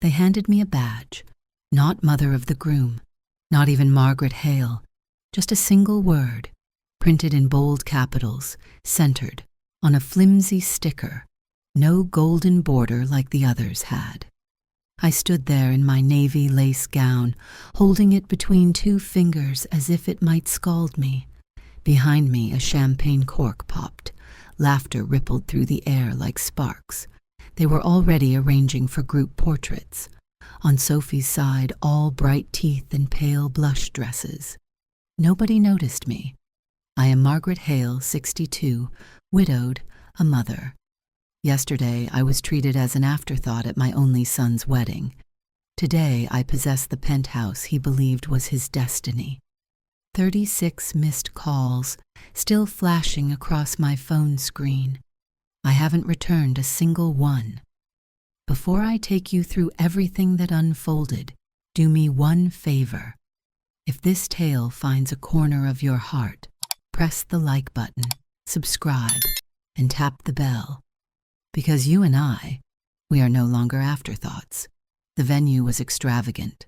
They handed me a badge, not mother of the groom, not even Margaret Hale, just a single word, printed in bold capitals, centered, on a flimsy sticker, no golden border like the others had. I stood there in my navy lace gown, holding it between two fingers as if it might scald me. Behind me, a champagne cork popped. Laughter rippled through the air like sparks. They were already arranging for group portraits. On Sophie's side, all bright teeth and pale blush dresses. Nobody noticed me. I am Margaret Hale, 62, widowed, a mother. Yesterday, I was treated as an afterthought at my only son's wedding. Today, I possess the penthouse he believed was his destiny. 36 missed calls, still flashing across my phone screen. I haven't returned a single one. Before I take you through everything that unfolded, do me one favor. If this tale finds a corner of your heart, press the like button, subscribe, and tap the bell. Because you and we are no longer afterthoughts. The venue was extravagant,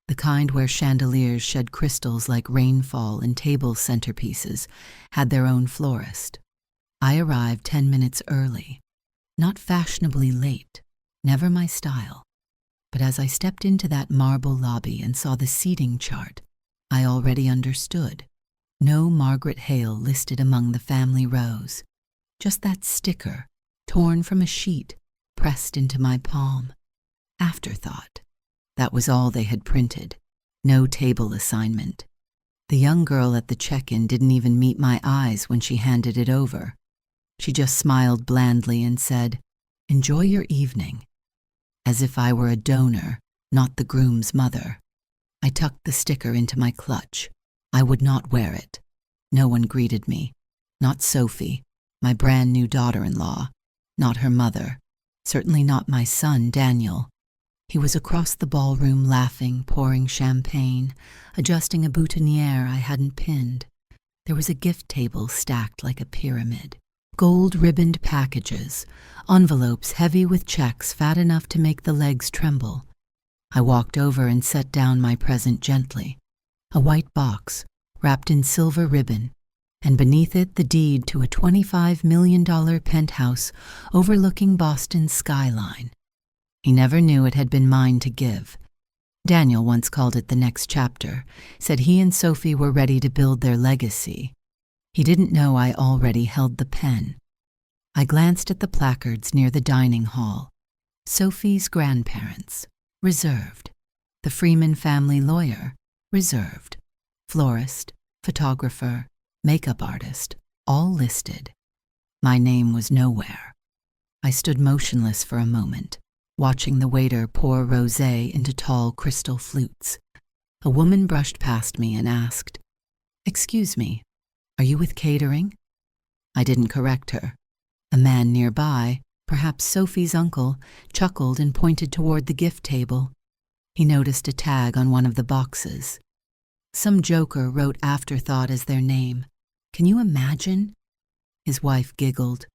the kind where chandeliers shed crystals like rainfall and table centerpieces had their own florist. I arrived 10 minutes early, not fashionably late, never my style. But as I stepped into that marble lobby and saw the seating chart, I already understood. No Margaret Hale listed among the family rows, just that sticker, torn from a sheet, pressed into my palm. Afterthought. That was all they had printed. No table assignment. The young girl at the check-in didn't even meet my eyes when she handed it over. She just smiled blandly and said, "Enjoy your evening," as if I were a donor, not the groom's mother. I tucked the sticker into my clutch. I would not wear it. No one greeted me. Not Sophie, my brand new daughter-in-law. Not her mother. Certainly not my son, Daniel. He was across the ballroom laughing, pouring champagne, adjusting a boutonniere I hadn't pinned. There was a gift table stacked like a pyramid. Gold-ribboned packages, envelopes heavy with checks fat enough to make the legs tremble. I walked over and set down my present gently. A white box, wrapped in silver ribbon, and beneath it the deed to a $25 million penthouse overlooking Boston's skyline. He never knew it had been mine to give. Daniel once called it the next chapter, said he and Sophie were ready to build their legacy. He didn't know I already held the pen. I glanced at the placards near the dining hall. Sophie's grandparents, reserved. The Freeman family lawyer, reserved. Florist, photographer, makeup artist, all listed. My name was nowhere. I stood motionless for a moment, watching the waiter pour rosé into tall crystal flutes. A woman brushed past me and asked, "Excuse me, are you with catering?" I didn't correct her. A man nearby, perhaps Sophie's uncle, chuckled and pointed toward the gift table. He noticed a tag on one of the boxes. Some joker wrote Afterthought as their name. Can you imagine? His wife giggled.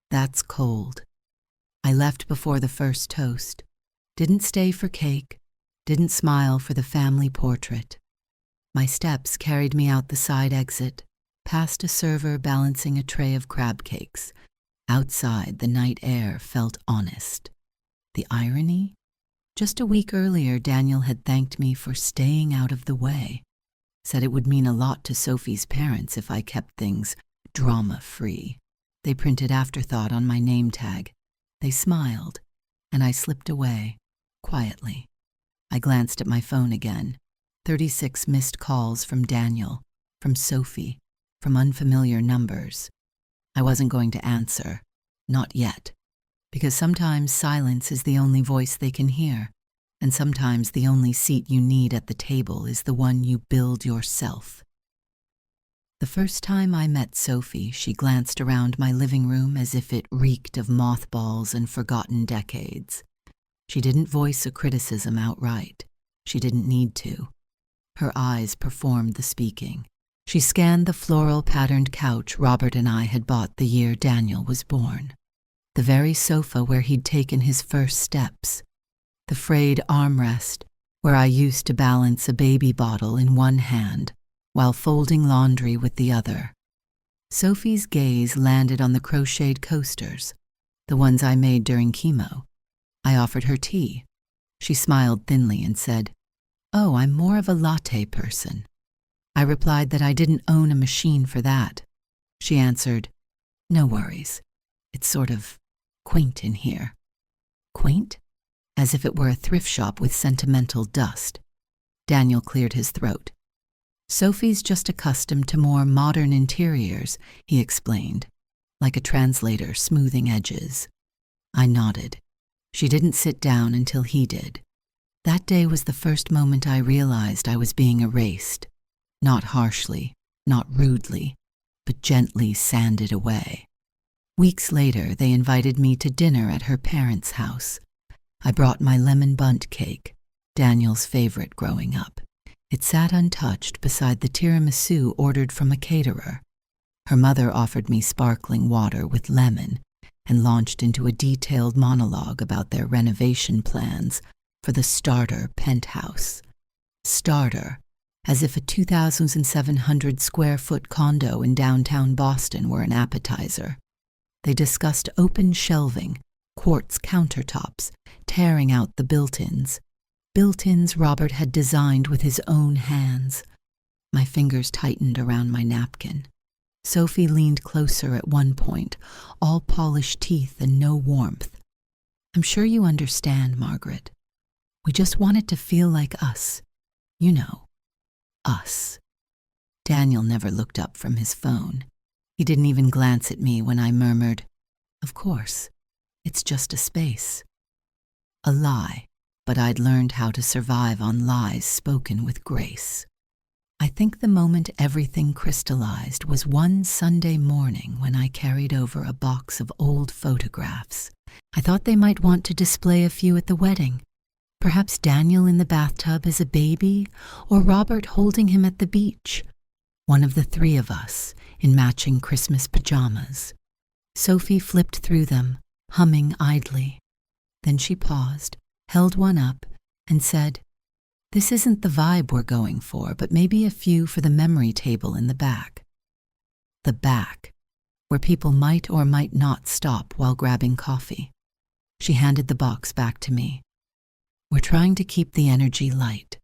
That's cold. I left before the first toast. Didn't stay for cake. Didn't smile for the family portrait. My steps carried me out the side exit, past a server balancing a tray of crab cakes. Outside, the night air felt honest. The irony? Just a week earlier, Daniel had thanked me for staying out of the way. Said it would mean a lot to Sophie's parents if I kept things drama-free. They printed Afterthought on my name tag. They smiled, and I slipped away, quietly. I glanced at my phone again. 36 missed calls from Daniel, from Sophie, from unfamiliar numbers. I wasn't going to answer. Not yet. Because sometimes silence is the only voice they can hear. And sometimes the only seat you need at the table is the one you build yourself. The first time I met Sophie, she glanced around my living room as if it reeked of mothballs and forgotten decades. She didn't voice a criticism outright. She didn't need to. Her eyes performed the speaking. She scanned the floral-patterned couch Robert and I had bought the year Daniel was born. The very sofa where he'd taken his first steps. the frayed armrest where I used to balance a baby bottle in one hand while folding laundry with the other. Sophie's gaze landed on the crocheted coasters, the ones I made during chemo. I offered her tea. She smiled thinly and said, "Oh, I'm more of a latte person." I replied that I didn't own a machine for that. She answered, "No worries. It's sort of quaint in here." Quaint? As if it were a thrift shop with sentimental dust. Daniel cleared his throat. "Sophie's just accustomed to more modern interiors," he explained, like a translator smoothing edges. I nodded. She didn't sit down until he did. That day was the first moment I realized I was being erased. Not harshly, not rudely, but gently sanded away. Weeks later, they invited me to dinner at her parents' house. I brought my lemon bundt cake, Daniel's favorite growing up. It sat untouched beside the tiramisu ordered from a caterer. Her mother offered me sparkling water with lemon and launched into a detailed monologue about their renovation plans for the starter penthouse. Starter, as if a 2,700 square foot condo in downtown Boston were an appetizer. They discussed open shelving, quartz countertops, tearing out the built-ins. Built-ins Robert had designed with his own hands. My fingers tightened around my napkin. Sophie leaned closer at one point, all polished teeth and no warmth. "I'm sure you understand, Margaret. We just want it to feel like us. You know, us." Daniel never looked up from his phone. He didn't even glance at me when I murmured, "Of course, it's just a space." A lie, but I'd learned how to survive on lies spoken with grace. I think the moment everything crystallized was one Sunday morning when I carried over a box of old photographs. I thought they might want to display a few at the wedding. Perhaps Daniel in the bathtub as a baby, or Robert holding him at the beach. One of the three of us in matching Christmas pajamas. Sophie flipped through them, humming idly. Then she paused, held one up, and said, "This isn't the vibe we're going for, but maybe a few for the memory table in the back." The back, where people might or might not stop while grabbing coffee. She handed the box back to me. "We're trying to keep the energy light."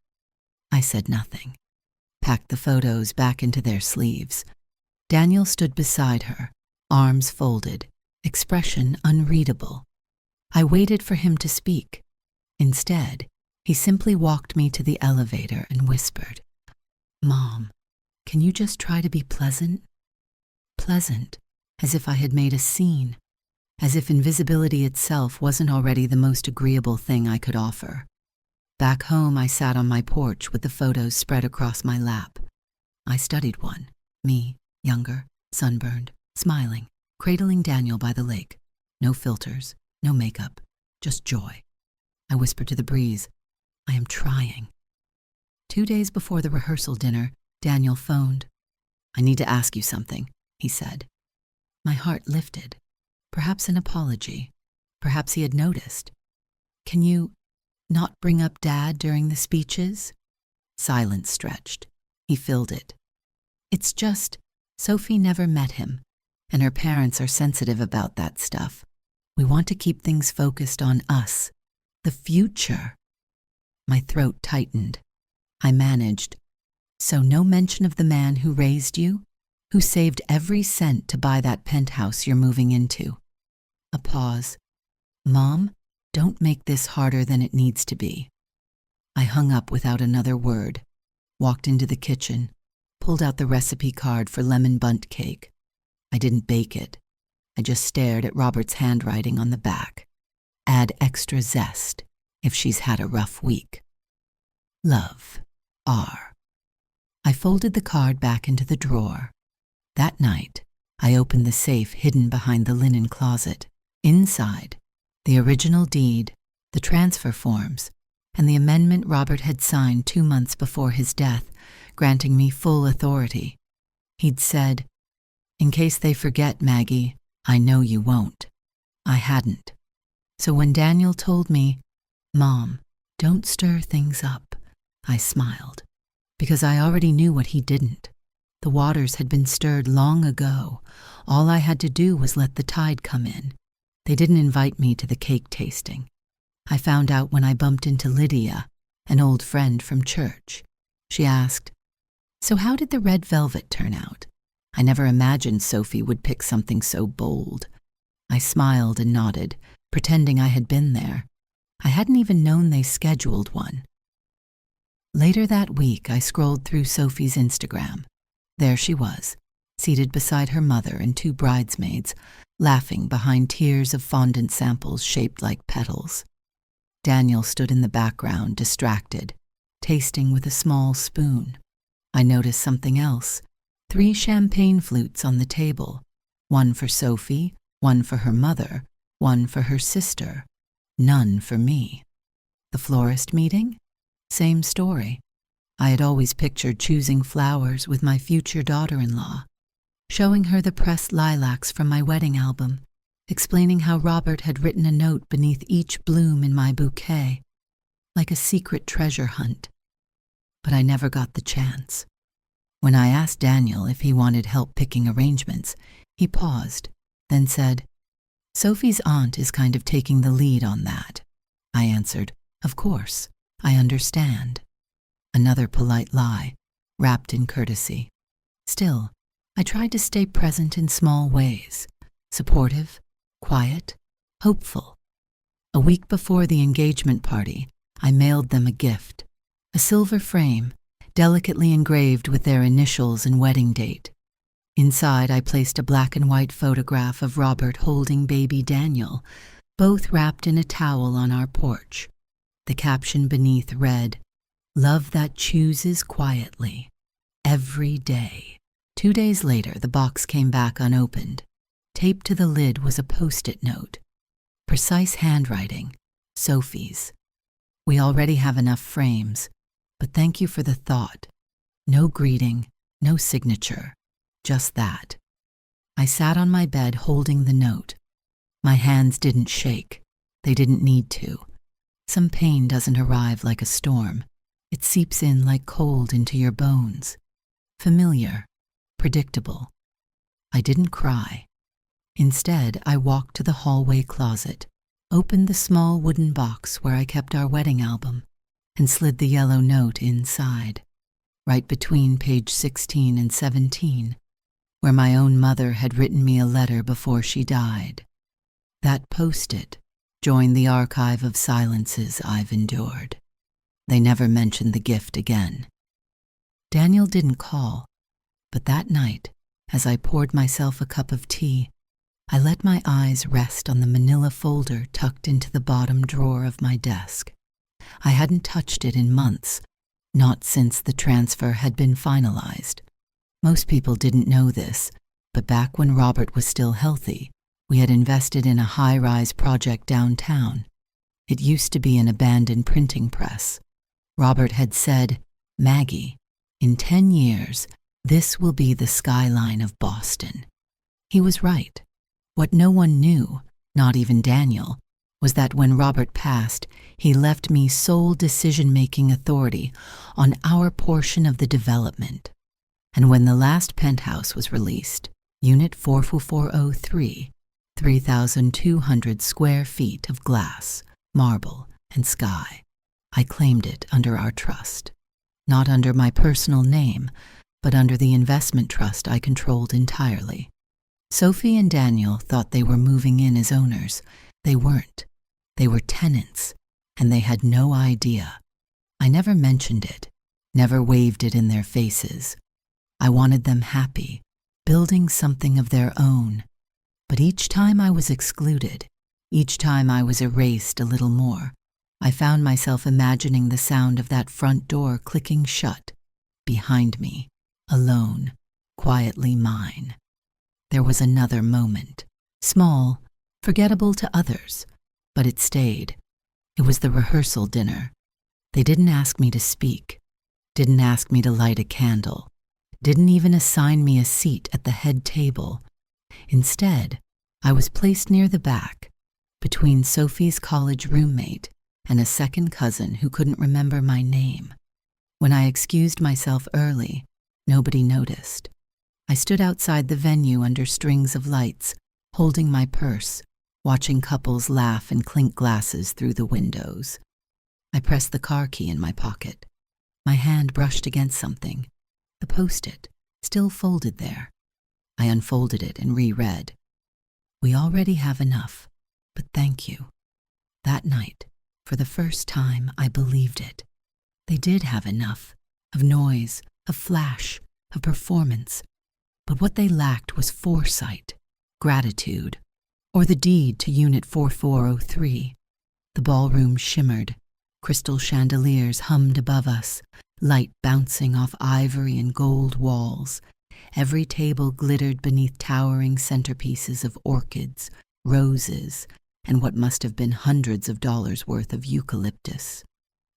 I said nothing, packed the photos back into their sleeves. Daniel stood beside her, arms folded, expression unreadable. I waited for him to speak. Instead, he simply walked me to the elevator and whispered, "Mom, can you just try to be pleasant?" Pleasant, as if I had made a scene, as if invisibility itself wasn't already the most agreeable thing I could offer. Back home, I sat on my porch with the photos spread across my lap. I studied one, me, younger, sunburned, smiling, cradling Daniel by the lake. No filters, no makeup, just joy. I whispered to the breeze, "I am trying." 2 days before the rehearsal dinner, Daniel phoned. "I need to ask you something," he said. My heart lifted. Perhaps an apology. Perhaps he had noticed. "Can you not bring up Dad during the speeches?" Silence stretched. He filled it. "It's just, Sophie never met him, and her parents are sensitive about that stuff. We want to keep things focused on us. The future." My throat tightened. I managed. "So no mention of the man who raised you, who saved every cent to buy that penthouse you're moving into." A pause. "Mom, don't make this harder than it needs to be." I hung up without another word, walked into the kitchen, pulled out the recipe card for lemon bundt cake. I didn't bake it. I just stared at Robert's handwriting on the back. "Add extra zest if she's had a rough week. Love, R." I folded the card back into the drawer. That night, I opened the safe hidden behind the linen closet. Inside, the original deed, the transfer forms, and the amendment Robert had signed 2 months before his death, granting me full authority. He'd said, "In case they forget, Maggie, I know you won't." I hadn't. So when Daniel told me, "Mom, don't stir things up," I smiled, because I already knew what he didn't. The waters had been stirred long ago. All I had to do was let the tide come in. They didn't invite me to the cake tasting. I found out when I bumped into Lydia, an old friend from church. She asked, "So how did the red velvet turn out?" I never imagined Sophie would pick something so bold. I smiled and nodded, pretending I had been there. I hadn't even known they scheduled one. Later that week, I scrolled through Sophie's Instagram. There she was, seated beside her mother and two bridesmaids, laughing behind tiers of fondant samples shaped like petals. Daniel stood in the background, distracted, tasting with a small spoon. I noticed something else. 3 champagne flutes on the table, one for Sophie, one for her mother, one for her sister, none for me. The florist meeting? Same story. I had always pictured choosing flowers with my future daughter-in-law, showing her the pressed lilacs from my wedding album, explaining how Robert had written a note beneath each bloom in my bouquet, like a secret treasure hunt. But I never got the chance. When I asked Daniel if he wanted help picking arrangements, he paused, then said, "Sophie's aunt is kind of taking the lead on that." I answered, "Of course, I understand." Another polite lie, wrapped in courtesy. Still, I tried to stay present in small ways, supportive, quiet, hopeful. A week before the engagement party, I mailed them a gift, a silver frame, delicately engraved with their initials and wedding date. Inside, I placed a black and white photograph of Robert holding baby Daniel, both wrapped in a towel on our porch. The caption beneath read, "Love that chooses quietly, every day." 2 days later, the box came back unopened. Taped to the lid was a Post-it note. Precise handwriting, Sophie's. "We already have enough frames, but thank you for the thought. No greeting, no signature, just that." I sat on my bed holding the note. My hands didn't shake. They didn't need to. Some pain doesn't arrive like a storm. It seeps in like cold into your bones. Familiar, predictable. I didn't cry. Instead, I walked to the hallway closet, opened the small wooden box where I kept our wedding album, and slid the yellow note inside, right between page 16 and 17, where my own mother had written me a letter before she died. That Post-it joined the archive of silences I've endured. They never mentioned the gift again. Daniel didn't call, but that night, as I poured myself a cup of tea, I let my eyes rest on the manila folder tucked into the bottom drawer of my desk. I hadn't touched it in months, not since the transfer had been finalized. Most people didn't know this, but back when Robert was still healthy, we had invested in a high-rise project downtown. It used to be an abandoned printing press. Robert had said, "Maggie, in 10 years, this will be the skyline of Boston." He was right. What no one knew, not even Daniel, was that when Robert passed, he left me sole decision-making authority on our portion of the development. And when the last penthouse was released, Unit 44403, 3,200 square feet of glass, marble, and sky, I claimed it under our trust. Not under my personal name, but under the investment trust I controlled entirely. Sophie and Daniel thought they were moving in as owners. They weren't. They were tenants, and they had no idea. I never mentioned it, never waved it in their faces. I wanted them happy, building something of their own. But each time I was excluded, each time I was erased a little more, I found myself imagining the sound of that front door clicking shut, behind me, alone, quietly mine. There was another moment, small, forgettable to others, but it stayed. It was the rehearsal dinner. They didn't ask me to speak, didn't ask me to light a candle, didn't even assign me a seat at the head table. Instead, I was placed near the back, between Sophie's college roommate and a second cousin who couldn't remember my name. When I excused myself early, nobody noticed. I stood outside the venue under strings of lights, holding my purse, watching couples laugh and clink glasses through the windows. I pressed the car key in my pocket. My hand brushed against something. The post-it, still folded there. I unfolded it and reread. We already have enough, but thank you. That night, for the first time, I believed it. They did have enough, of noise, of flash, of performance. But what they lacked was foresight, gratitude, or the deed to Unit 4403. The ballroom shimmered. Crystal chandeliers hummed above us, light bouncing off ivory and gold walls. Every table glittered beneath towering centerpieces of orchids, roses, and what must have been hundreds of dollars worth of eucalyptus.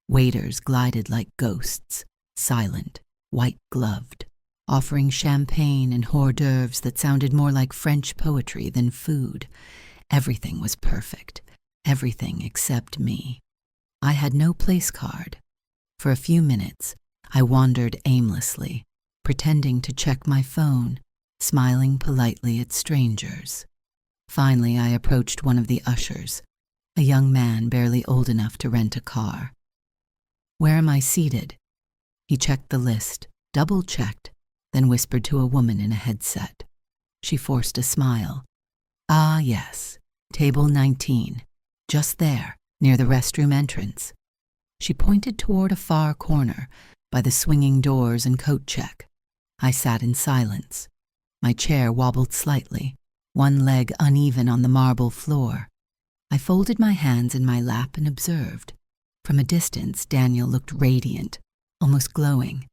Waiters glided like ghosts, silent, white-gloved, offering champagne and hors d'oeuvres that sounded more like French poetry than food. Everything was perfect, everything except me. I had no place card. For a few minutes, I wandered aimlessly, pretending to check my phone, smiling politely at strangers. Finally, I approached one of the ushers, a young man barely old enough to rent a car. Where am I seated? He checked the list, double-checked, then whispered to a woman in a headset. She forced a smile. Ah, yes, table 19, just there, near the restroom entrance. She pointed toward a far corner, by the swinging doors and coat check. I sat in silence. My chair wobbled slightly, one leg uneven on the marble floor. I folded my hands in my lap and observed. From a distance, Daniel looked radiant, almost glowing.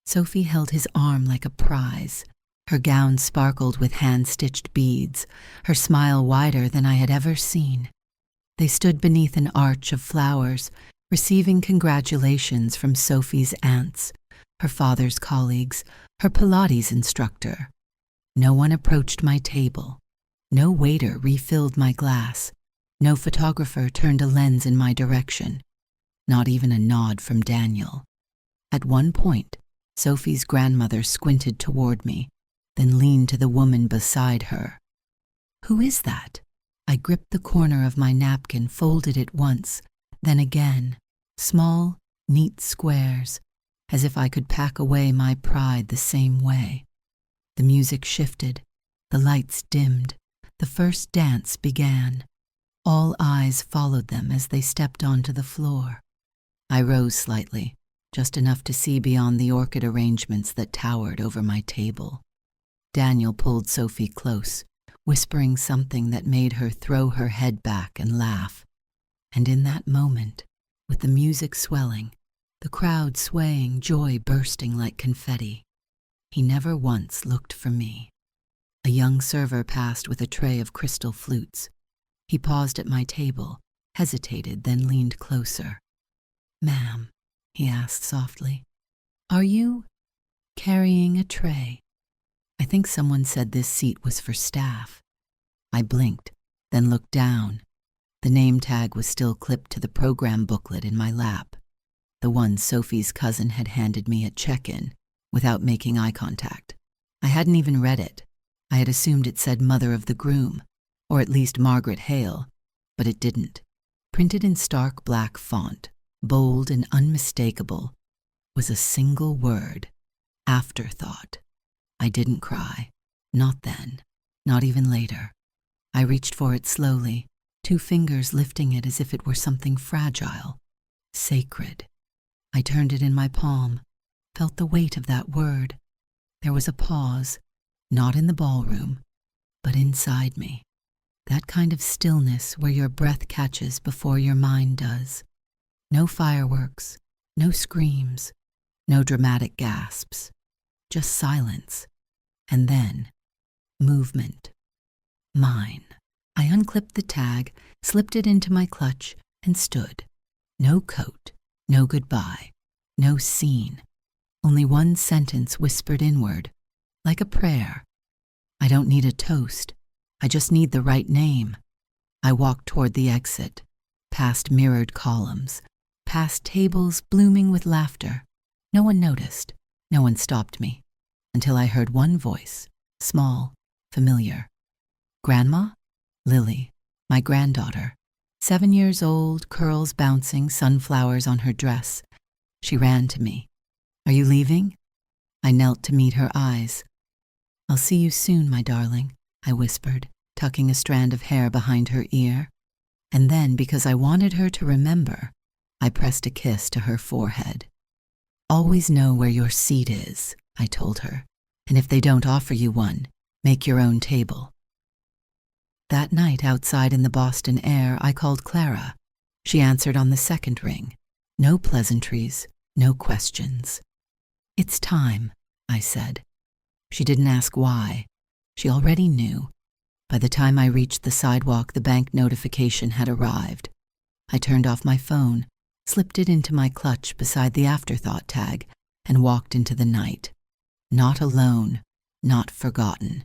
Sophie held his arm like a prize. Her gown sparkled with hand-stitched beads, her smile wider than I had ever seen. They stood beneath an arch of flowers, receiving congratulations from Sophie's aunts, her father's colleagues, her Pilates instructor. No one approached my table. No waiter refilled my glass. No photographer turned a lens in my direction. Not even a nod from Daniel. At one point, Sophie's grandmother squinted toward me, then leaned to the woman beside her. Who is that? I gripped the corner of my napkin, folded it once, then again, small, neat squares, as if I could pack away my pride the same way. The music shifted, the lights dimmed, the first dance began. All eyes followed them as they stepped onto the floor. I rose slightly, just enough to see beyond the orchid arrangements that towered over my table. Daniel pulled Sophie close, whispering something that made her throw her head back and laugh. And in that moment, with the music swelling, the crowd swaying, joy bursting like confetti, he never once looked for me. A young server passed with a tray of crystal flutes. He paused at my table, hesitated, then leaned closer. "Ma'am," he asked softly, "are you carrying a tray?" I think someone said this seat was for staff. I blinked, then looked down. The name tag was still clipped to the program booklet in my lap, the one Sophie's cousin had handed me at check-in, without making eye contact. I hadn't even read it. I had assumed it said Mother of the Groom, or at least Margaret Hale, but it didn't. Printed in stark black font, bold and unmistakable, was a single word: Afterthought. I didn't cry. Not then. Not even later. I reached for it slowly, 2 fingers lifting it as if it were something fragile, sacred. I turned it in my palm, felt the weight of that word. There was a pause, not in the ballroom, but inside me. That kind of stillness where your breath catches before your mind does. No fireworks, no screams, no dramatic gasps, just silence. And then, movement. Mine. I unclipped the tag, slipped it into my clutch, and stood. No coat, no goodbye, no scene. Only one sentence whispered inward, like a prayer. I don't need a toast. I just need the right name. I walked toward the exit. past mirrored columns, past tables blooming with laughter. No one noticed. No one stopped me, until I heard one voice, small, familiar. Grandma? Lily, my granddaughter. 7 years old, curls bouncing, sunflowers on her dress. She ran to me. Are you leaving? I knelt to meet her eyes. I'll see you soon, my darling, I whispered, tucking a strand of hair behind her ear. And then, because I wanted her to remember, I pressed a kiss to her forehead. Always know where your seat is, I told her, and if they don't offer you one, make your own table. That night outside in the Boston air, I called Clara. She answered on the second ring. No pleasantries, no questions. It's time, I said. She didn't ask why. She already knew. By the time I reached the sidewalk, the bank notification had arrived. I turned off my phone, slipped it into my clutch beside the Afterthought tag, and walked into the night. Not alone, not forgotten,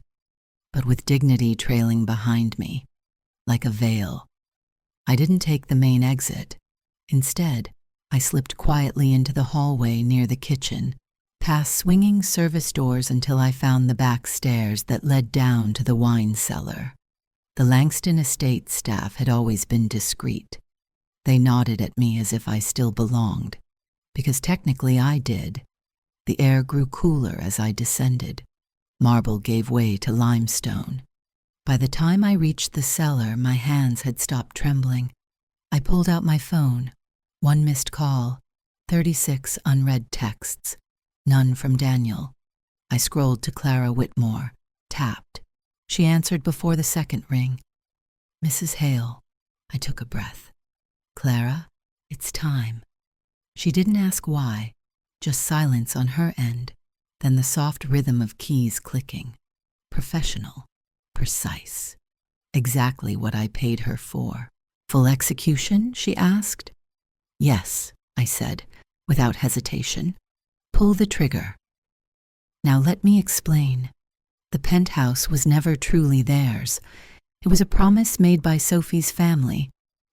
but with dignity trailing behind me, like a veil. I didn't take the main exit. Instead, I slipped quietly into the hallway near the kitchen, past swinging service doors until I found the back stairs that led down to the wine cellar. The Langston estate staff had always been discreet. They nodded at me as if I still belonged, because technically I did. The air grew cooler as I descended. Marble gave way to limestone. By the time I reached the cellar, my hands had stopped trembling. I pulled out my phone. 1 missed call, 36 unread texts, none from Daniel. I scrolled to Clara Whitmore, tapped. She answered before the second ring. Mrs. Hale. I took a breath. Clara, it's time. She didn't ask why, just silence on her end, then the soft rhythm of keys clicking. Professional, precise. Exactly what I paid her for. Full execution, she asked. Yes, I said, without hesitation. Pull the trigger. Now let me explain. The penthouse was never truly theirs. It was a promise made by Sophie's family,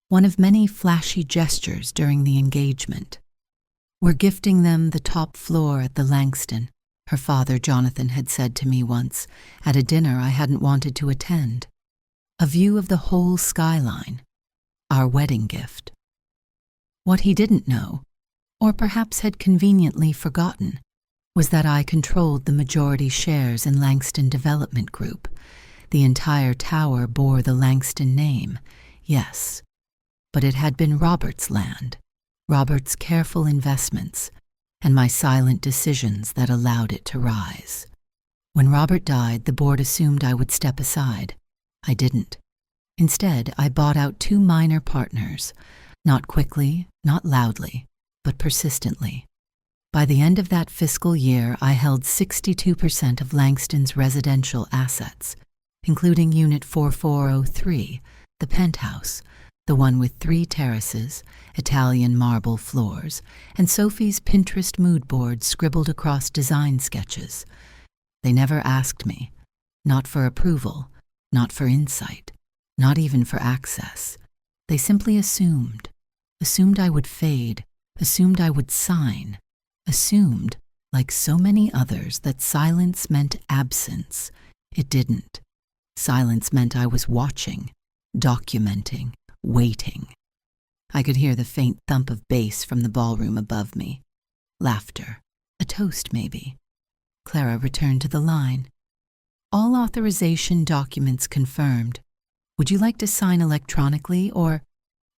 one of many flashy gestures during the engagement. We're gifting them the top floor at the Langston, her father Jonathan had said to me once, at a dinner I hadn't wanted to attend. A view of the whole skyline. Our wedding gift. What he didn't know, or perhaps had conveniently forgotten, was that I controlled the majority shares in Langston Development Group. The entire tower bore the Langston name, yes, but it had been Robert's land, Robert's careful investments, and my silent decisions that allowed it to rise. When Robert died, the board assumed I would step aside. I didn't. Instead, I bought out 2 minor partners, not quickly, not loudly, but persistently. By the end of that fiscal year, I held 62% of Langston's residential assets, including Unit 4403, the penthouse, the one with 3 terraces, Italian marble floors, and Sophie's Pinterest mood board scribbled across design sketches. They never asked me, not for approval, not for insight, not even for access. They simply assumed I would fade, assumed I would sign, assumed, like so many others, that silence meant absence. It didn't. Silence meant I was watching, documenting, waiting. I could hear the faint thump of bass from the ballroom above me. Laughter. A toast, maybe. Clara returned to the line. All authorization documents confirmed. Would you like to sign electronically or...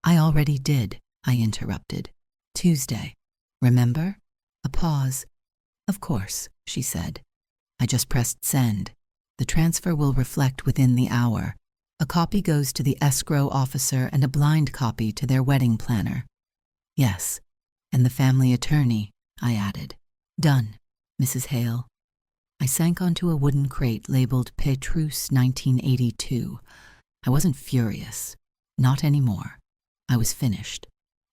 I already did, I interrupted. Tuesday. Remember? A pause. Of course, she said. I just pressed send. The transfer will reflect within the hour. A copy goes to the escrow officer and a blind copy to their wedding planner. Yes, and the family attorney, I added. Done, Mrs. Hale. I sank onto a wooden crate labeled Petrus 1982. I wasn't furious. Not anymore. I was finished.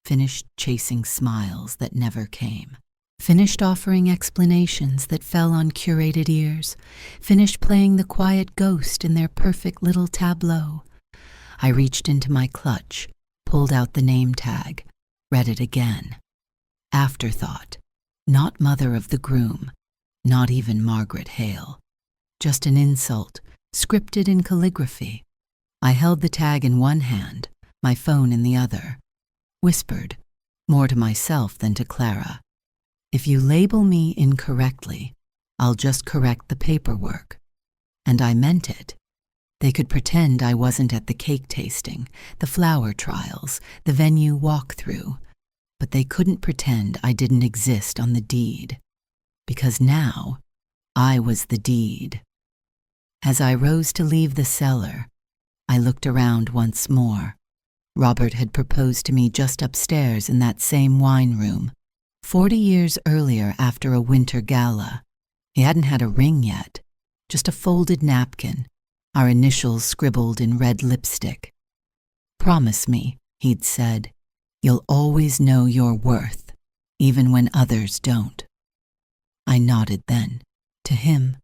Finished chasing smiles that never came. Finished offering explanations that fell on curated ears. Finished playing the quiet ghost in their perfect little tableau. I reached into my clutch, pulled out the name tag, read it again. Afterthought, not mother of the groom, not even Margaret Hale. Just an insult, scripted in calligraphy. I held the tag in one hand, my phone in the other. Whispered, more to myself than to Clara, "If you label me incorrectly, I'll just correct the paperwork." And I meant it. They could pretend I wasn't at the cake tasting, the flower trials, the venue walkthrough, but they couldn't pretend I didn't exist on the deed. Because now, I was the deed. As I rose to leave the cellar, I looked around once more. Robert had proposed to me just upstairs in that same wine room, 40 years earlier after a winter gala. He hadn't had a ring yet, just a folded napkin, our initials scribbled in red lipstick. "Promise me," he'd said, "you'll always know your worth, even when others don't." I nodded then, to him,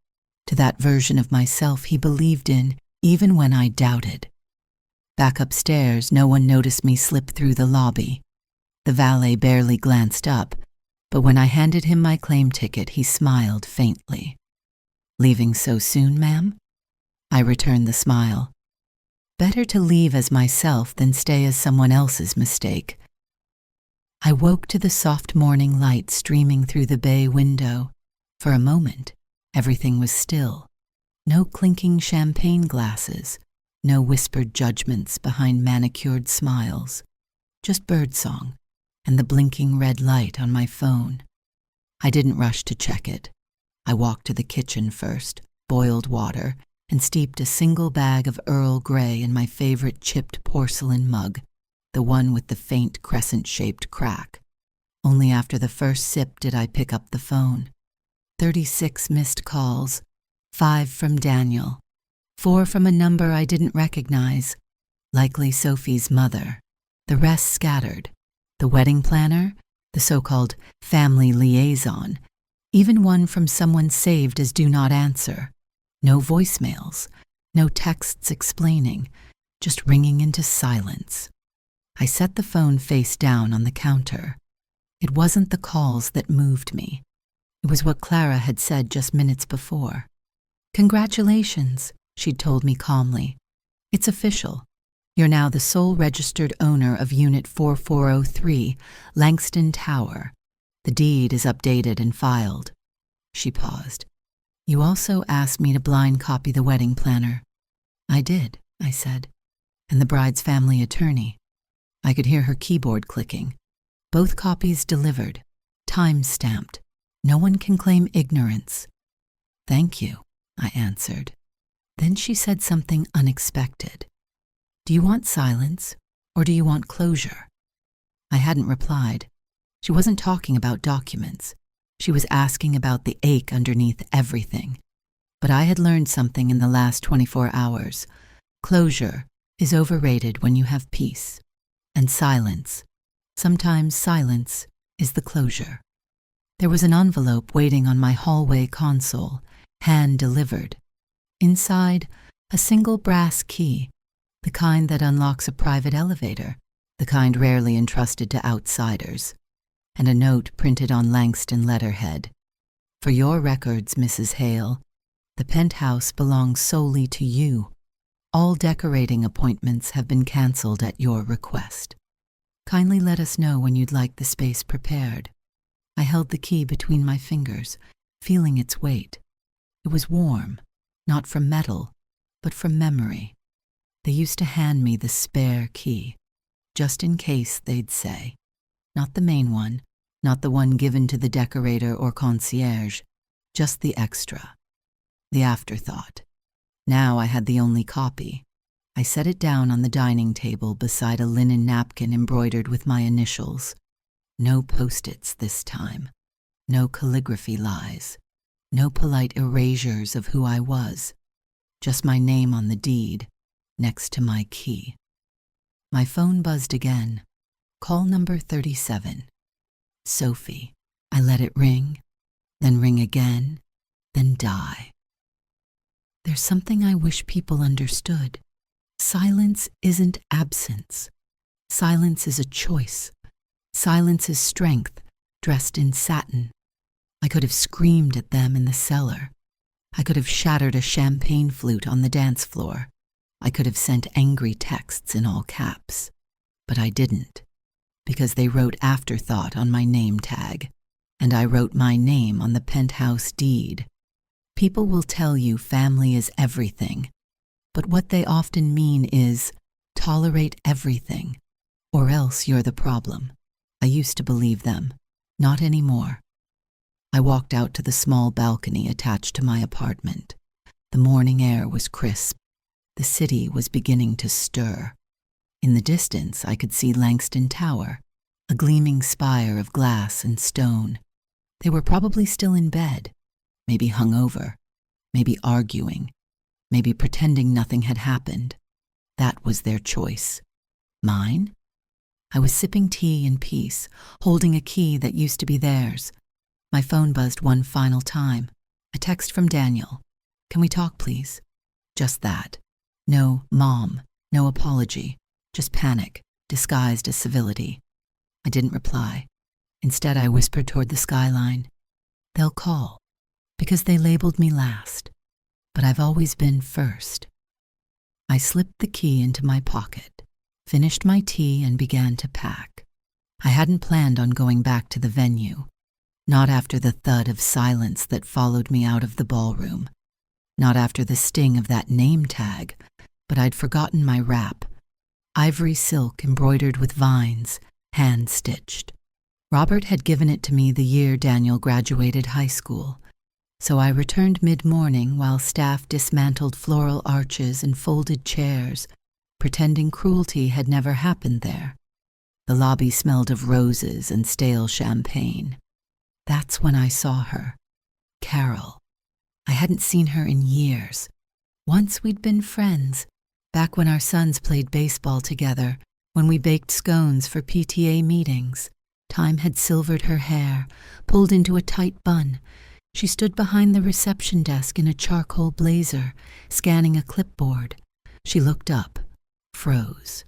to that version of myself he believed in even when I doubted. Back upstairs, no one noticed me slip through the lobby. The valet barely glanced up, but when I handed him my claim ticket, he smiled faintly. "Leaving so soon, ma'am?" I returned the smile. Better to leave as myself than stay as someone else's mistake. I woke to the soft morning light streaming through the bay window. For a moment, everything was still. No clinking champagne glasses, no whispered judgments behind manicured smiles. Just birdsong and the blinking red light on my phone. I didn't rush to check it. I walked to the kitchen first, boiled water, and steeped a single bag of Earl Grey in my favorite chipped porcelain mug, the one with the faint crescent-shaped crack. Only after the first sip did I pick up the phone. 36 missed calls, 5 from Daniel, 4 from a number I didn't recognize, likely Sophie's mother. The rest scattered. The wedding planner, the so-called family liaison, even one from someone saved as do not answer. No voicemails, no texts explaining, just ringing into silence. I set the phone face down on the counter. It wasn't the calls that moved me. It was what Clara had said just minutes before. "Congratulations," she'd told me calmly. "It's official. You're now the sole registered owner of Unit 4403, Langston Tower. The deed is updated and filed." She paused. "You also asked me to blind copy the wedding planner." "I did," I said. "And the bride's family attorney." I could hear her keyboard clicking. "Both copies delivered, time-stamped. No one can claim ignorance." "Thank you," I answered. Then she said something unexpected. "Do you want silence, or do you want closure?" I hadn't replied. She wasn't talking about documents. She was asking about the ache underneath everything. But I had learned something in the last 24 hours. Closure is overrated when you have peace. And silence. Sometimes silence is the closure. There was an envelope waiting on my hallway console, hand-delivered. Inside, a single brass key, the kind that unlocks a private elevator, the kind rarely entrusted to outsiders, and a note printed on Langston letterhead. "For your records, Mrs. Hale, the penthouse belongs solely to you. All decorating appointments have been cancelled at your request. Kindly let us know when you'd like the space prepared." I held the key between my fingers, feeling its weight. It was warm, not from metal, but from memory. They used to hand me the spare key, just in case, they'd say. Not the main one, not the one given to the decorator or concierge, just the extra. The afterthought. Now I had the only copy. I set it down on the dining table beside a linen napkin embroidered with my initials. No post-its this time. No calligraphy lies. No polite erasures of who I was. Just my name on the deed, next to my key. My phone buzzed again. Call number 37. Sophie. I let it ring, then ring again, then die. There's something I wish people understood. Silence isn't absence. Silence is a choice. Silence is strength, dressed in satin. I could have screamed at them in the cellar. I could have shattered a champagne flute on the dance floor. I could have sent angry texts in all caps. But I didn't, because they wrote Afterthought on my name tag, and I wrote my name on the penthouse deed. People will tell you family is everything, but what they often mean is tolerate everything, or else you're the problem. I used to believe them, not anymore. I walked out to the small balcony attached to my apartment. The morning air was crisp. The city was beginning to stir. In the distance, I could see Langston Tower, a gleaming spire of glass and stone. They were probably still in bed, maybe hungover, maybe arguing, maybe pretending nothing had happened. That was their choice. Mine? I was sipping tea in peace, holding a key that used to be theirs. My phone buzzed one final time. A text from Daniel. "Can we talk, please?" Just that. No mom, no apology, just panic, disguised as civility. I didn't reply. Instead, I whispered toward the skyline. They'll call, because they labeled me last, but I've always been first. I slipped the key into my pocket, finished my tea, and began to pack. I hadn't planned on going back to the venue, not after the thud of silence that followed me out of the ballroom, not after the sting of that name tag, but I'd forgotten my wrap, ivory silk embroidered with vines, hand-stitched. Robert had given it to me the year Daniel graduated high school, so I returned mid-morning while staff dismantled floral arches and folded chairs, pretending cruelty had never happened there. The lobby smelled of roses and stale champagne. That's when I saw her. Carol. I hadn't seen her in years. Once we'd been friends, back when our sons played baseball together, when we baked scones for PTA meetings. Time had silvered her hair, pulled into a tight bun. She stood behind the reception desk in a charcoal blazer, scanning a clipboard. She looked up, froze.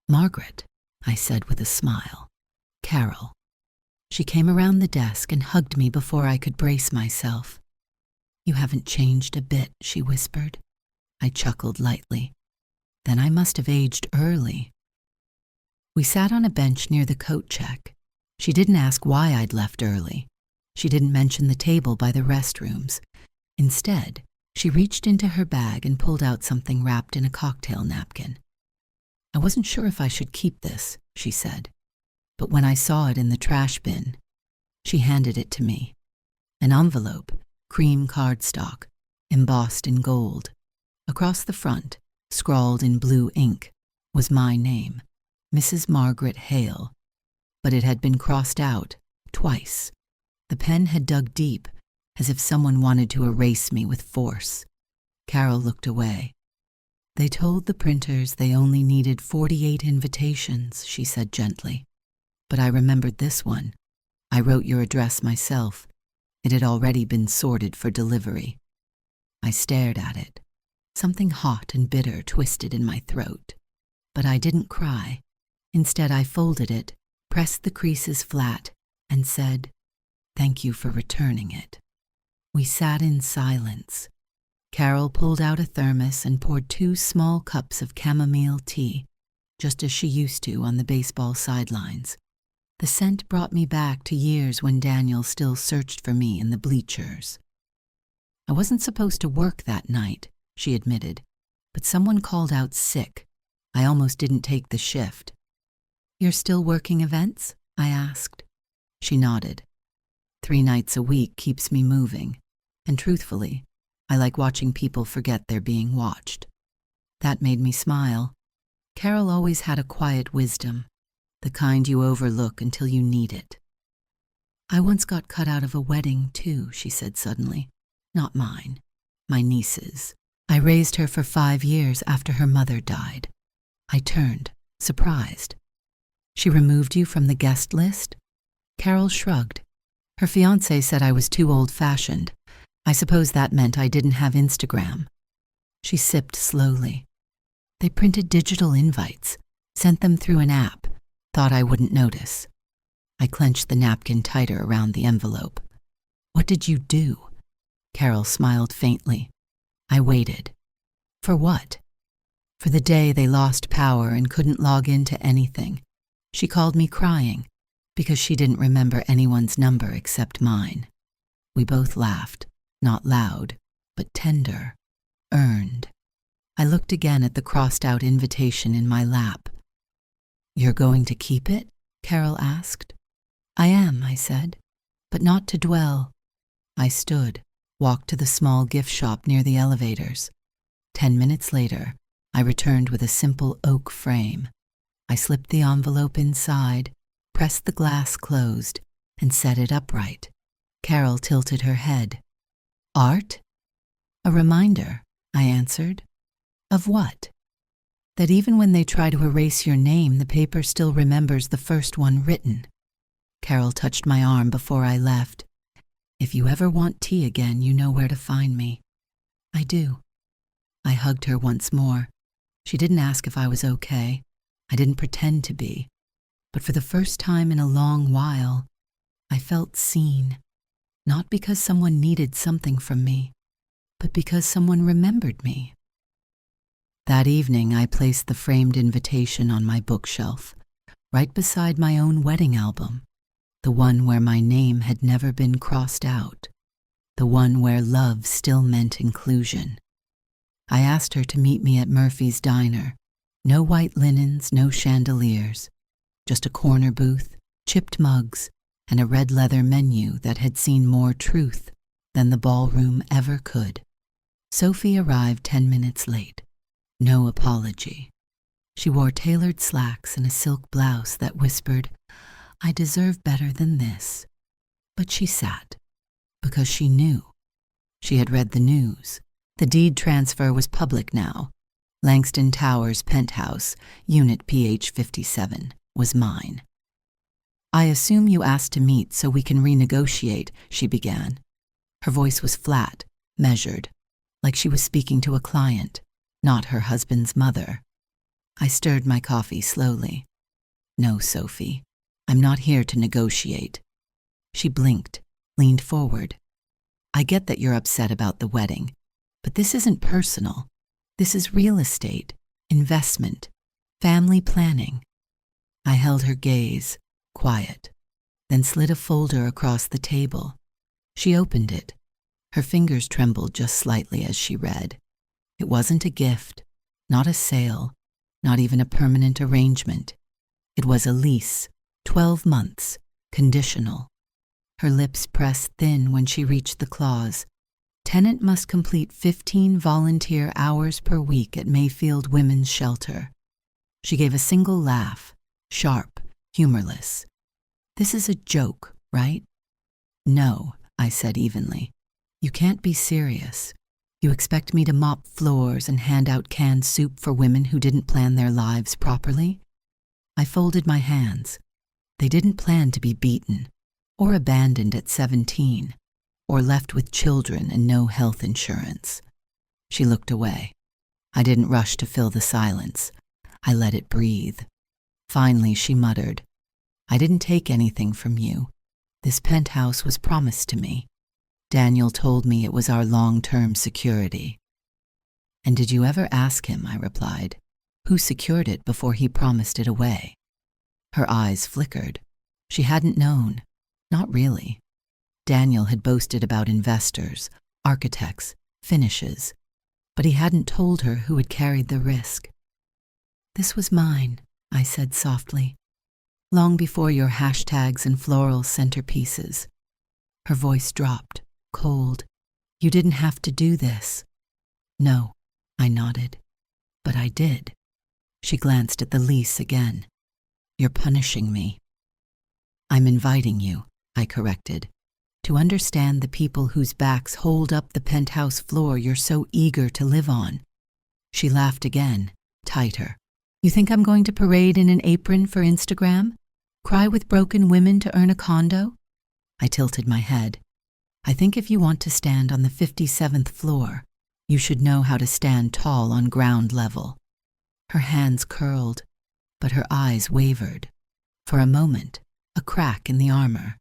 "Margaret," I said with a smile. "Carol." She came around the desk and hugged me before I could brace myself. "You haven't changed a bit," she whispered. I chuckled lightly. Then I must have aged early. We sat on a bench near the coat check. She didn't ask why I'd left early. She didn't mention the table by the restrooms. Instead, she reached into her bag and pulled out something wrapped in a cocktail napkin. "I wasn't sure if I should keep this," she said, "but when I saw it in the trash bin," she handed it to me. An envelope, cream cardstock, embossed in gold. Across the front, scrawled in blue ink, was my name, Mrs. Margaret Hale, but it had been crossed out twice. The pen had dug deep, as if someone wanted to erase me with force. Carol looked away. "They told the printers they only needed 48 invitations," she said gently. "But I remembered this one. I wrote your address myself. It had already been sorted for delivery." I stared at it. Something hot and bitter twisted in my throat. But I didn't cry. Instead, I folded it, pressed the creases flat, and said, "Thank you for returning it." We sat in silence. Carol pulled out a thermos and poured 2 small cups of chamomile tea, just as she used to on the baseball sidelines. The scent brought me back to years when Daniel still searched for me in the bleachers. "I wasn't supposed to work that night," she admitted, "but someone called out sick. I almost didn't take the shift." "You're still working events?" I asked. She nodded. 3 nights a week keeps me moving, and truthfully, I like watching people forget they're being watched. That made me smile. Carol always had a quiet wisdom, the kind you overlook until you need it. "I once got cut out of a wedding, too," she said suddenly. "Not mine, my niece's. I raised her for 5 years after her mother died." I turned, surprised. "She removed you from the guest list?" Carol shrugged. Her fiancé said I was too old-fashioned. I suppose that meant I didn't have Instagram. She sipped slowly. "They printed digital invites, Sent them through an app. Thought I wouldn't notice. I clenched the napkin tighter around the envelope. What did you do? Carol smiled faintly. I waited. For what? For the day they lost power and couldn't log into anything. She called me crying because she didn't remember anyone's number except mine. We both laughed, not loud, but tender, earned. I looked again at the crossed-out invitation in my lap. You're going to keep it? Carol asked. I am, I said, but not to dwell. I stood, walked to the small gift shop near the elevators. 10 minutes later, I returned with a simple oak frame. I slipped the envelope inside, pressed the glass closed, and set it upright. Carol tilted her head. Art? A reminder, I answered. Of what? That even when they try to erase your name, the paper still remembers the first one written. Carol touched my arm before I left. If you ever want tea again, you know where to find me. I do. I hugged her once more. She didn't ask if I was okay. I didn't pretend to be. But for the first time in a long while, I felt seen. Not because someone needed something from me, but because someone remembered me. That evening, I placed the framed invitation on my bookshelf, right beside my own wedding album, the one where my name had never been crossed out, the one where love still meant inclusion. I asked her to meet me at Murphy's Diner. No white linens, no chandeliers, just a corner booth, chipped mugs, and a red leather menu that had seen more truth than the ballroom ever could. Sophie arrived 10 minutes late. No apology. She wore tailored slacks and a silk blouse that whispered, I deserve better than this. But she sat, because she knew. She had read the news. The deed transfer was public now. Langston Towers' penthouse, unit PH 57, was mine. I assume you asked to meet so we can renegotiate, she began. Her voice was flat, measured, like she was speaking to a client, not her husband's mother. I stirred my coffee slowly. No, Sophie, I'm not here to negotiate. She blinked, leaned forward. I get that you're upset about the wedding, but this isn't personal. This is real estate, investment, family planning. I held her gaze, quiet, then slid a folder across the table. She opened it. Her fingers trembled just slightly as she read. It wasn't a gift, not a sale, not even a permanent arrangement. It was a lease, 12 months, conditional. Her lips pressed thin when she reached the clause. Tenant must complete 15 volunteer hours per week at Mayfield Women's Shelter. She gave a single laugh, sharp, humorless. This is a joke, right? No, I said evenly. You can't be serious. You expect me to mop floors and hand out canned soup for women who didn't plan their lives properly? I folded my hands. They didn't plan to be beaten, or abandoned at 17, or left with children and no health insurance. She looked away. I didn't rush to fill the silence. I let it breathe. Finally, she muttered, I didn't take anything from you. This penthouse was promised to me. Daniel told me it was our long-term security. And did you ever ask him, I replied, who secured it before he promised it away? Her eyes flickered. She hadn't known. Not really. Daniel had boasted about investors, architects, finishes, but he hadn't told her who had carried the risk. This was mine, I said softly, long before your hashtags and floral centerpieces. Her voice dropped, cold. You didn't have to do this. No, I nodded. But I did. She glanced at the lease again. You're punishing me. I'm inviting you, I corrected, to understand the people whose backs hold up the penthouse floor you're so eager to live on. She laughed again, tighter. You think I'm going to parade in an apron for Instagram? Cry with broken women to earn a condo? I tilted my head. I think if you want to stand on the 57th floor, you should know how to stand tall on ground level. Her hands curled. but her eyes wavered. For a moment, a crack in the armor.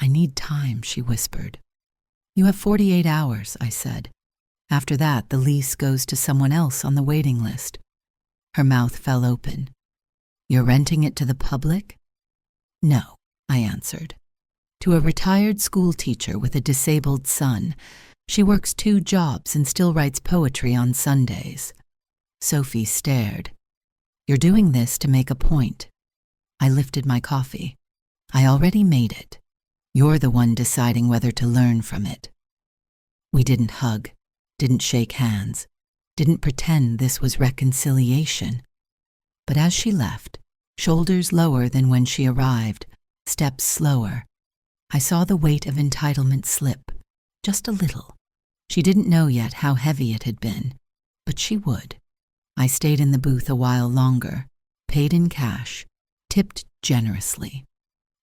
"I need time," she whispered. "You have 48 hours, I said. "After that, the lease goes to someone else on the waiting list." Her mouth fell open. "You're renting it to the public?" "No," I answered. "To a retired school teacher with a disabled son. She works 2 jobs and still writes poetry on Sundays." Sophie stared. "You're doing this to make a point." I lifted my coffee. "I already made it. You're the one deciding whether to learn from it." We didn't hug, didn't shake hands, didn't pretend this was reconciliation. But as she left, shoulders lower than when she arrived, steps slower, I saw the weight of entitlement slip, just a little. She didn't know yet how heavy it had been, but she would. I stayed in the booth a while longer, paid in cash, tipped generously,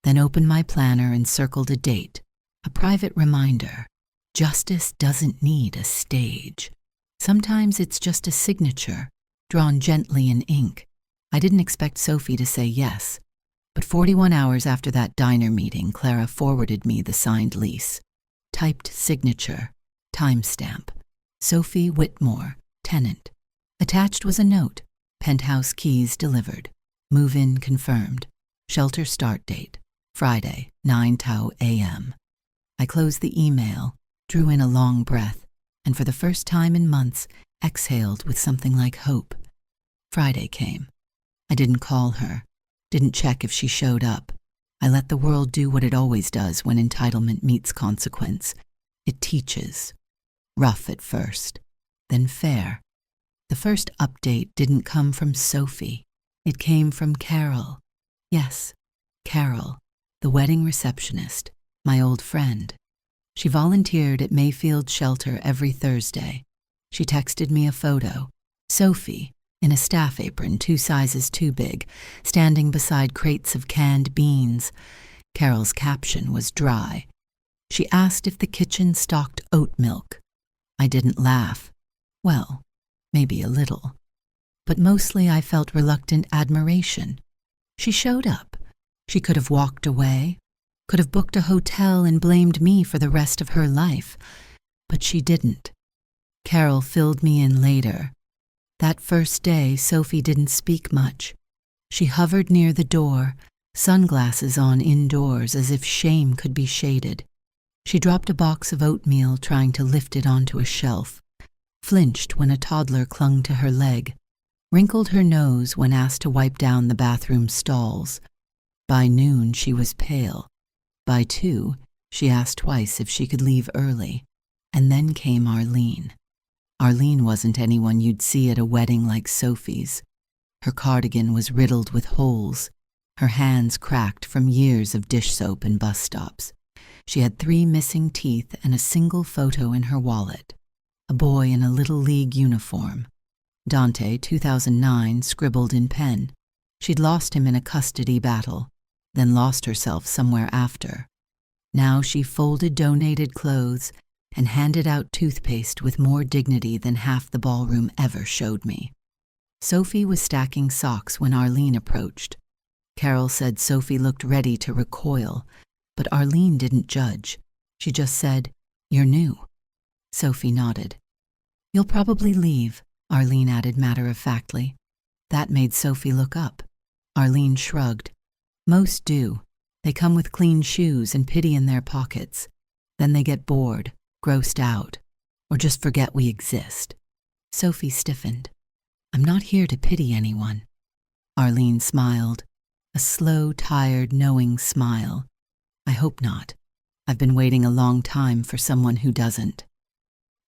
then opened my planner and circled a date, a private reminder. Justice doesn't need a stage. Sometimes it's just a signature, drawn gently in ink. I didn't expect Sophie to say yes, but 41 hours after that diner meeting, Clara forwarded me the signed lease. Typed signature, timestamp, Sophie Whitmore, tenant. Attached was a note, penthouse keys delivered, move-in confirmed, shelter start date, Friday, 9:00 a.m. I closed the email, drew in a long breath, and for the first time in months, exhaled with something like hope. Friday came. I didn't call her, didn't check if she showed up. I let the world do what it always does when entitlement meets consequence. It teaches. Rough at first, then fair. The first update didn't come from Sophie. It came from Carol. Yes, Carol, the wedding receptionist, my old friend. She volunteered at Mayfield Shelter every Thursday. She texted me a photo. Sophie, in a staff apron 2 sizes too big, standing beside crates of canned beans. Carol's caption was dry. She asked if the kitchen stocked oat milk. I didn't laugh. Well, maybe a little. But mostly I felt reluctant admiration. She showed up. She could have walked away, could have booked a hotel and blamed me for the rest of her life, but she didn't. Carol filled me in later. That first day, Sophie didn't speak much. She hovered near the door, sunglasses on indoors as if shame could be shaded. She dropped a box of oatmeal trying to lift it onto a shelf, flinched when a toddler clung to her leg, wrinkled her nose when asked to wipe down the bathroom stalls. By noon, she was pale. By 2, she asked twice if she could leave early. And then came Arlene. Arlene wasn't anyone you'd see at a wedding like Sophie's. Her cardigan was riddled with holes, her hands cracked from years of dish soap and bus stops. She had 3 missing teeth and a single photo in her wallet. A boy in a Little League uniform. Dante, 2009, scribbled in pen. She'd lost him in a custody battle, then lost herself somewhere after. Now she folded donated clothes and handed out toothpaste with more dignity than half the ballroom ever showed me. Sophie was stacking socks when Arlene approached. Carol said Sophie looked ready to recoil, but Arlene didn't judge. She just said, "You're new." Sophie nodded. "You'll probably leave," Arlene added matter-of-factly. That made Sophie look up. Arlene shrugged. "Most do. They come with clean shoes and pity in their pockets. Then they get bored, grossed out, or just forget we exist." Sophie stiffened. "I'm not here to pity anyone." Arlene smiled, a slow, tired, knowing smile. "I hope not. I've been waiting a long time for someone who doesn't."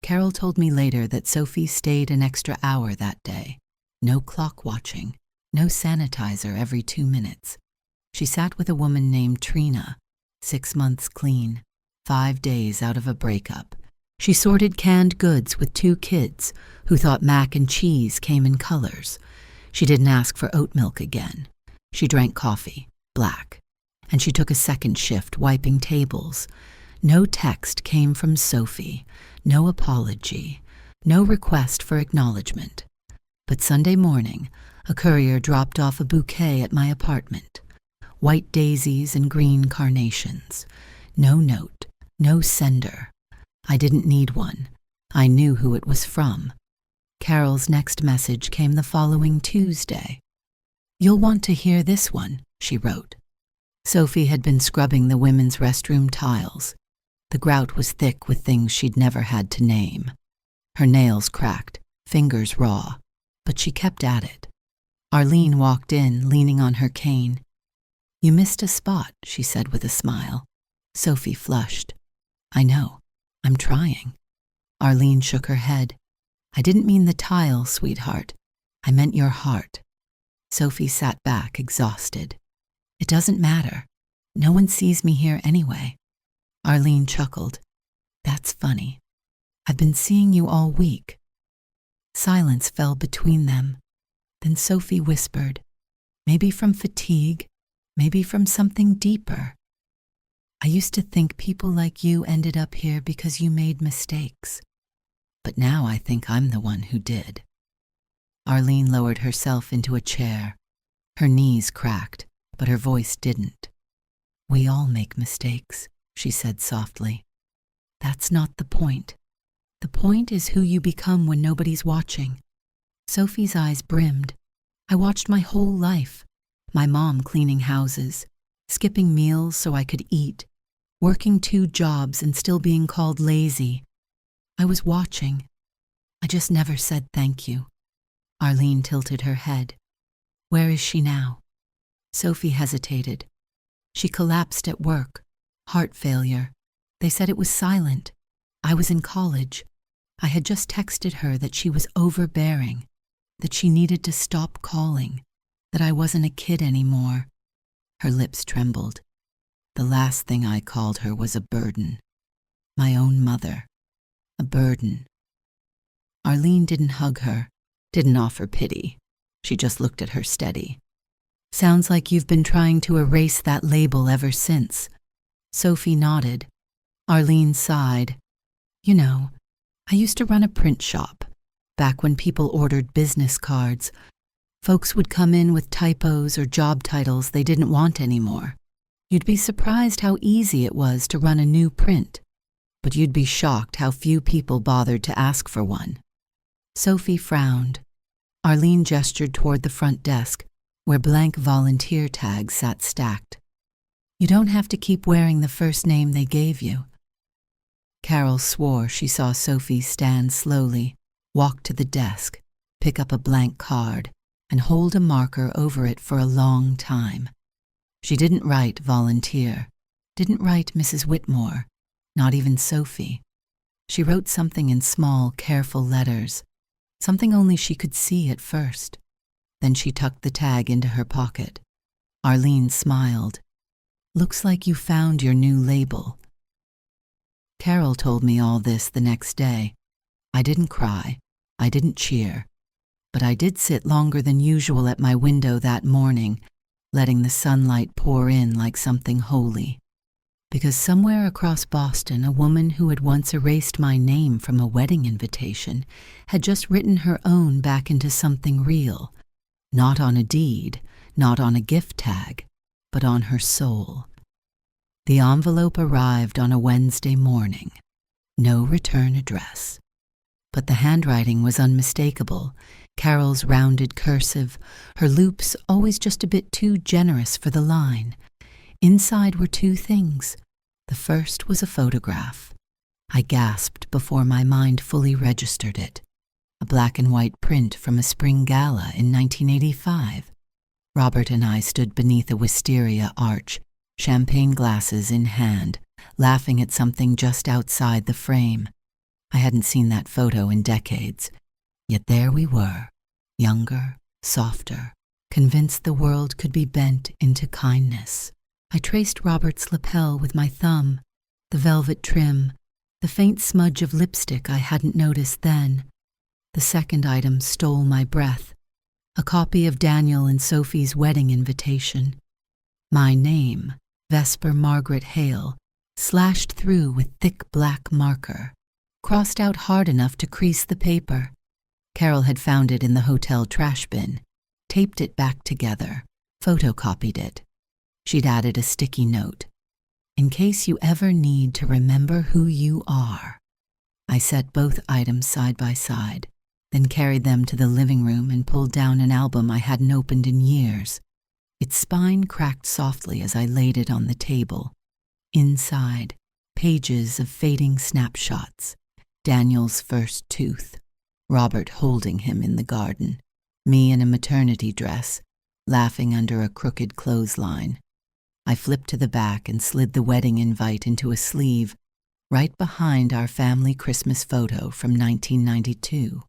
Carol told me later that Sophie stayed an extra hour that day. No clock watching, no sanitizer every 2 minutes. She sat with a woman named Trina, 6 months clean, 5 days out of a breakup. She sorted canned goods with 2 kids who thought mac and cheese came in colors. She didn't ask for oat milk again. She drank coffee, black. And she took a second shift wiping tables. No text came from Sophie, no apology, no request for acknowledgement. But Sunday morning, a courier dropped off a bouquet at my apartment. White daisies and green carnations. No note, no sender. I didn't need one. I knew who it was from. Carol's next message came the following Tuesday. "You'll want to hear this one," she wrote. Sophie had been scrubbing the women's restroom tiles. The grout was thick with things she'd never had to name. Her nails cracked, fingers raw, but she kept at it. Arlene walked in, leaning on her cane. "You missed a spot," she said with a smile. Sophie flushed. "I know. I'm trying." Arlene shook her head. "I didn't mean the tile, sweetheart. I meant your heart." Sophie sat back, exhausted. "It doesn't matter. No one sees me here anyway." Arlene chuckled. "That's funny. I've been seeing you all week." Silence fell between them. Then Sophie whispered, "Maybe from fatigue, maybe from something deeper. I used to think people like you ended up here because you made mistakes. But now I think I'm the one who did." Arlene lowered herself into a chair. Her knees cracked, but her voice didn't. "We all make mistakes," she said softly. "That's not the point. The point is who you become when nobody's watching." Sophie's eyes brimmed. "I watched my whole life. My mom cleaning houses, skipping meals so I could eat, working 2 jobs and still being called lazy. I was watching. I just never said thank you." Arlene tilted her head. "Where is she now?" Sophie hesitated. "She collapsed at work. Heart failure. They said it was silent. I was in college. I had just texted her that she was overbearing, that she needed to stop calling, that I wasn't a kid anymore." Her lips trembled. "The last thing I called her was a burden. My own mother. A burden." Arlene didn't hug her, didn't offer pity. She just looked at her steady. "Sounds like you've been trying to erase that label ever since." Sophie nodded. Arlene sighed. "You know, I used to run a print shop, back when people ordered business cards. Folks would come in with typos or job titles they didn't want anymore. You'd be surprised how easy it was to run a new print, but you'd be shocked how few people bothered to ask for one." Sophie frowned. Arlene gestured toward the front desk, where blank volunteer tags sat stacked. "You don't have to keep wearing the first name they gave you." Carol swore she saw Sophie stand slowly, walk to the desk, pick up a blank card, and hold a marker over it for a long time. She didn't write volunteer, didn't write Mrs. Whitmore, not even Sophie. She wrote something in small, careful letters, something only she could see at first. Then she tucked the tag into her pocket. Arlene smiled. "Looks like you found your new label." Carol told me all this the next day. I didn't cry. I didn't cheer. But I did sit longer than usual at my window that morning, letting the sunlight pour in like something holy. Because somewhere across Boston, a woman who had once erased my name from a wedding invitation had just written her own back into something real. Not on a deed, not on a gift tag, but on her soul. The envelope arrived on a Wednesday morning. No return address. But the handwriting was unmistakable. Carol's rounded cursive, her loops always just a bit too generous for the line. Inside were 2 things. The first was a photograph. I gasped before my mind fully registered it. A black and white print from a spring gala in 1985. Robert and I stood beneath a wisteria arch, champagne glasses in hand, laughing at something just outside the frame. I hadn't seen that photo in decades. Yet there we were, younger, softer, convinced the world could be bent into kindness. I traced Robert's lapel with my thumb, the velvet trim, the faint smudge of lipstick I hadn't noticed then. The second item stole my breath, a copy of Daniel and Sophie's wedding invitation. My name, Vesper Margaret Hale, slashed through with thick black marker, crossed out hard enough to crease the paper. Carol had found it in the hotel trash bin, taped it back together, photocopied it. She'd added a sticky note. In case you ever need to remember who you are. I set both items side by side, then carried them to the living room and pulled down an album I hadn't opened in years. Its spine cracked softly as I laid it on the table. Inside, pages of fading snapshots. Daniel's first tooth. Robert holding him in the garden. Me in a maternity dress, laughing under a crooked clothesline. I flipped to the back and slid the wedding invite into a sleeve, right behind our family Christmas photo from 1992.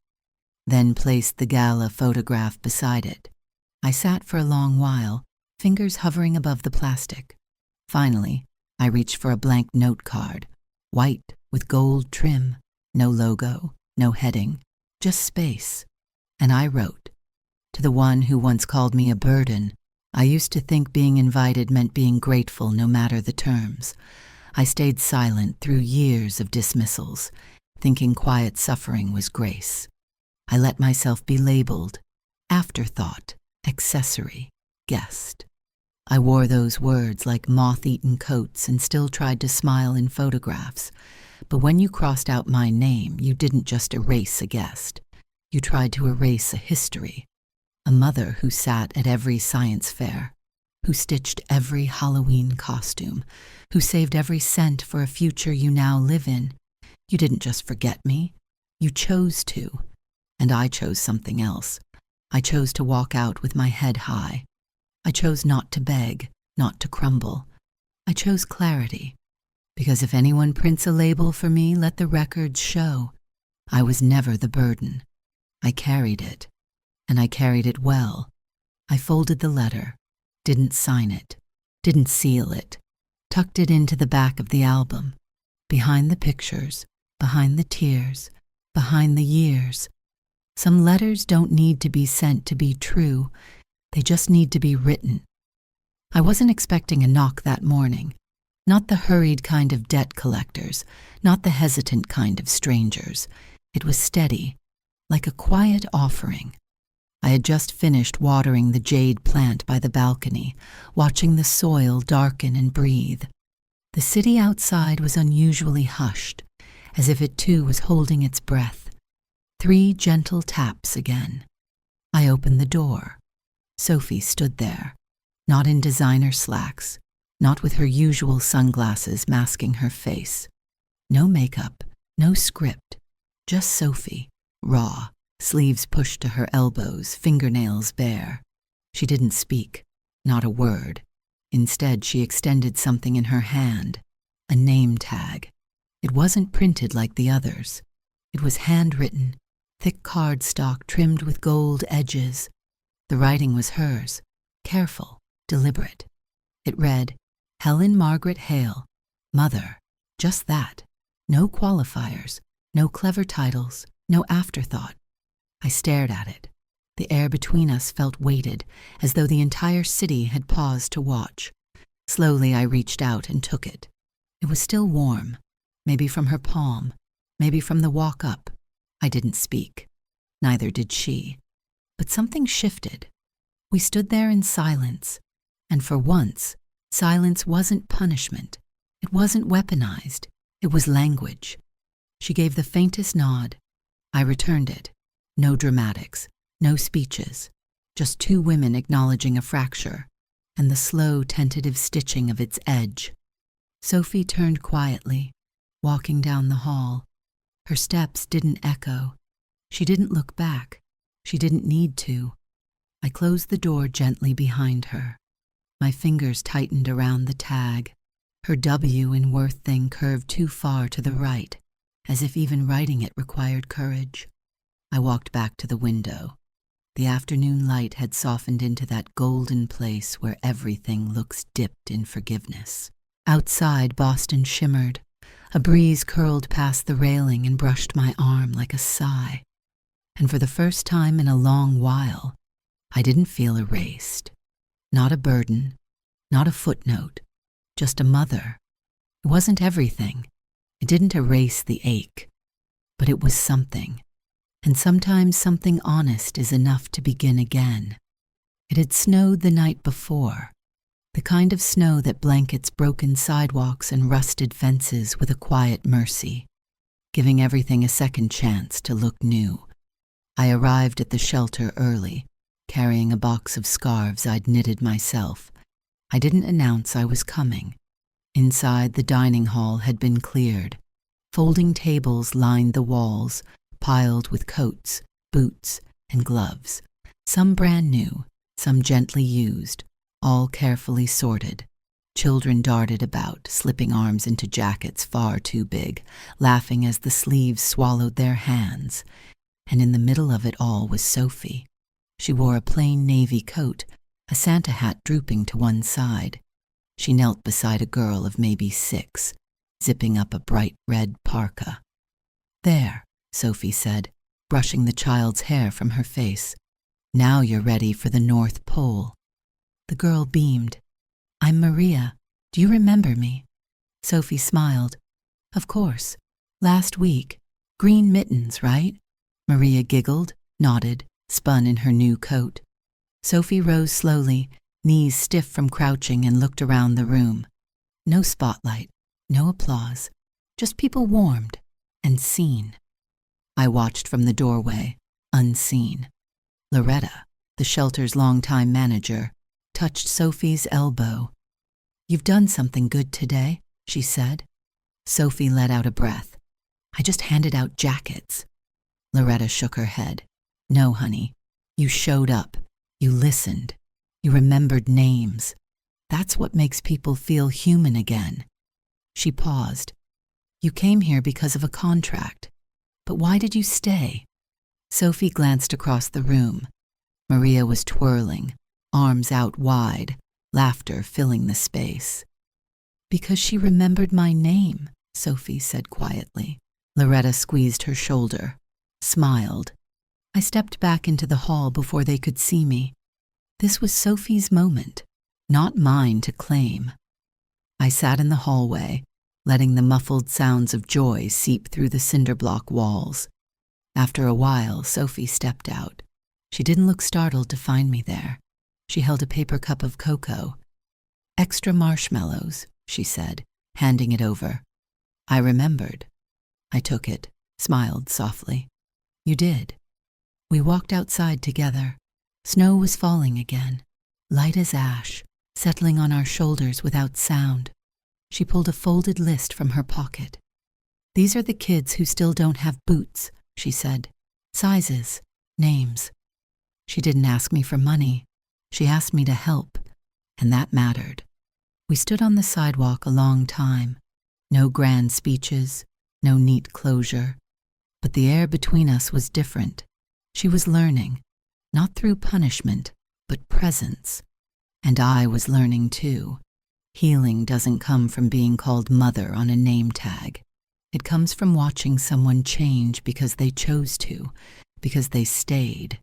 Then placed the gala photograph beside it. I sat for a long while, fingers hovering above the plastic. Finally, I reached for a blank note card, white with gold trim, no logo, no heading, just space. And I wrote, to the one who once called me a burden, I used to think being invited meant being grateful no matter the terms. I stayed silent through years of dismissals, thinking quiet suffering was grace. I let myself be labeled afterthought, accessory, guest. I wore those words like moth-eaten coats and still tried to smile in photographs. But when you crossed out my name, you didn't just erase a guest. You tried to erase a history. A mother who sat at every science fair, who stitched every Halloween costume, who saved every cent for a future you now live in. You didn't just forget me. You chose to. And I chose something else. I chose to walk out with my head high. I chose not to beg, not to crumble. I chose clarity. Because if anyone prints a label for me, let the records show. I was never the burden. I carried it. And I carried it well. I folded the letter, didn't sign it, didn't seal it, tucked it into the back of the album, behind the pictures, behind the tears, behind the years. Some letters don't need to be sent to be true, they just need to be written. I wasn't expecting a knock that morning, not the hurried kind of debt collectors, not the hesitant kind of strangers. It was steady, like a quiet offering. I had just finished watering the jade plant by the balcony, watching the soil darken and breathe. The city outside was unusually hushed, as if it too was holding its breath. 3 gentle taps again. I opened the door. Sophie stood there, not in designer slacks, not with her usual sunglasses masking her face. No makeup, no script, just Sophie, raw. Sleeves pushed to her elbows, fingernails bare. She didn't speak, not a word. Instead, she extended something in her hand, a name tag. It wasn't printed like the others. It was handwritten, thick cardstock trimmed with gold edges. The writing was hers, careful, deliberate. It read, Helen Margaret Hale, Mother, just that. No qualifiers, no clever titles, no afterthought. I stared at it. The air between us felt weighted, as though the entire city had paused to watch. Slowly I reached out and took it. It was still warm, maybe from her palm, maybe from the walk up. I didn't speak. Neither did she. But something shifted. We stood there in silence, and for once, silence wasn't punishment. It wasn't weaponized. It was language. She gave the faintest nod. I returned it. No dramatics, no speeches, just 2 women acknowledging a fracture, and the slow, tentative stitching of its edge. Sophie turned quietly, walking down the hall. Her steps didn't echo. She didn't look back. She didn't need to. I closed the door gently behind her. My fingers tightened around the tag. Her W in Worth thing curved too far to the right, as if even writing it required courage. I walked back to the window. The afternoon light had softened into that golden place where everything looks dipped in forgiveness. Outside, Boston shimmered. A breeze curled past the railing and brushed my arm like a sigh. And for the first time in a long while, I didn't feel erased. Not a burden, not a footnote, just a mother. It wasn't everything. It didn't erase the ache, but it was something. and sometimes something honest is enough to begin again. It had snowed the night before, the kind of snow that blankets broken sidewalks and rusted fences with a quiet mercy, giving everything a second chance to look new. I arrived at the shelter early, carrying a box of scarves I'd knitted myself. I didn't announce I was coming. Inside, the dining hall had been cleared. Folding tables lined the walls, piled with coats, boots, and gloves, some brand new, some gently used, all carefully sorted. Children darted about, slipping arms into jackets far too big, laughing as the sleeves swallowed their hands. And in the middle of it all was Sophie. She wore a plain navy coat, a Santa hat drooping to one side. She knelt beside a girl of maybe 6, zipping up a bright red parka. "There," Sophie said, brushing the child's hair from her face. "Now you're ready for the North Pole." The girl beamed. "I'm Maria. Do you remember me?" Sophie smiled. "Of course. Last week. Green mittens, right?" Maria giggled, nodded, spun in her new coat. Sophie rose slowly, knees stiff from crouching, and looked around the room. No spotlight, no applause, just people warmed and seen. I watched from the doorway, unseen. Loretta, the shelter's longtime manager, touched Sophie's elbow. "You've done something good today," she said. Sophie let out a breath. "I just handed out jackets." Loretta shook her head. "No, honey. You showed up. You listened. You remembered names. That's what makes people feel human again." She paused. "You came here because of a contract. But why did you stay?" Sophie glanced across the room. Maria was twirling, arms out wide, laughter filling the space. "Because she remembered my name," Sophie said quietly. Loretta squeezed her shoulder, smiled. I stepped back into the hall before they could see me. This was Sophie's moment, not mine to claim. I sat in the hallway, letting the muffled sounds of joy seep through the cinder block walls. After a while, Sophie stepped out. She didn't look startled to find me there. She held a paper cup of cocoa. "Extra marshmallows," she said, handing it over. I remembered. I took it, smiled softly. "You did." We walked outside together. Snow was falling again, light as ash, settling on our shoulders without sound. She pulled a folded list from her pocket. "These are the kids who still don't have boots," she said. "Sizes, names." She didn't ask me for money. She asked me to help, and that mattered. We stood on the sidewalk a long time. No grand speeches, no neat closure. But the air between us was different. She was learning, not through punishment, but presence. And I was learning too. Healing doesn't come from being called mother on a name tag. It comes from watching someone change because they chose to, because they stayed.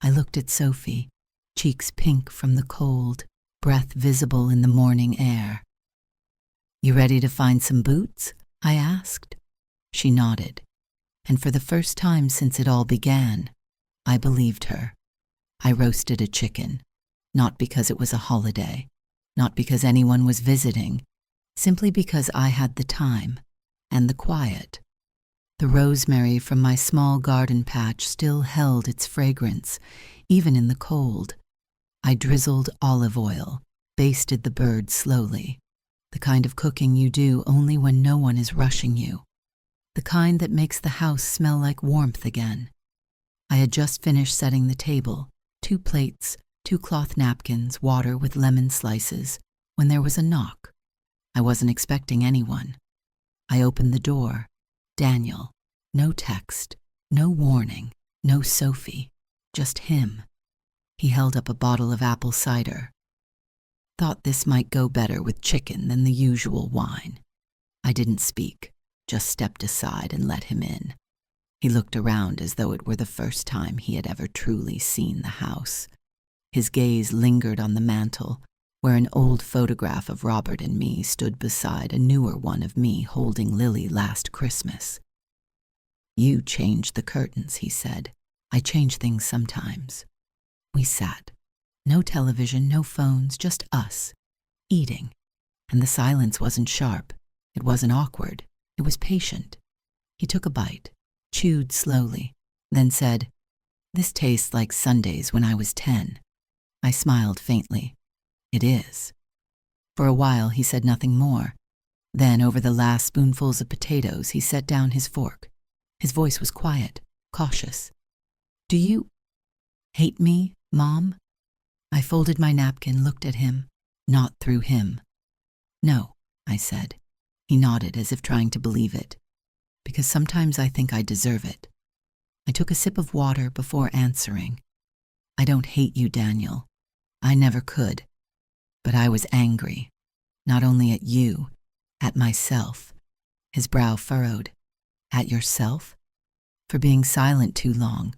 I looked at Sophie, cheeks pink from the cold, breath visible in the morning air. "You ready to find some boots?" I asked. She nodded. And for the first time since it all began, I believed her. I roasted a chicken, not because it was a holiday, not because anyone was visiting, simply because I had the time and the quiet. The rosemary from my small garden patch still held its fragrance, even in the cold. I drizzled olive oil, basted the bird slowly, the kind of cooking you do only when no one is rushing you, the kind that makes the house smell like warmth again. I had just finished setting the table, 2 plates, 2 cloth napkins, water with lemon slices, when there was a knock. I wasn't expecting anyone. I opened the door. Daniel. No text, no warning, no Sophie, just him. He held up a bottle of apple cider. Thought this might go better with chicken than the usual wine. I didn't speak, just stepped aside and let him in. He looked around as though it were the first time he had ever truly seen the house. His gaze lingered on the mantel, where an old photograph of Robert and me stood beside a newer one of me holding Lily last Christmas. You changed the curtains, he said. I change things sometimes. We sat. No television, no phones, just us, eating. And the silence wasn't sharp. It wasn't awkward. It was patient. He took a bite, chewed slowly, then said, "This tastes like Sundays when I was 10. I smiled faintly. It is. For a while he said nothing more. Then, over the last spoonfuls of potatoes, he set down his fork. His voice was quiet, cautious. "Do you hate me, Mom?" I folded my napkin, looked at him, not through him. "No," I said. He nodded as if trying to believe it. "Because sometimes I think I deserve it." I took a sip of water before answering. "I don't hate you, Daniel. I never could. But I was angry. Not only at you, at myself." His brow furrowed. "At yourself? For being silent too long,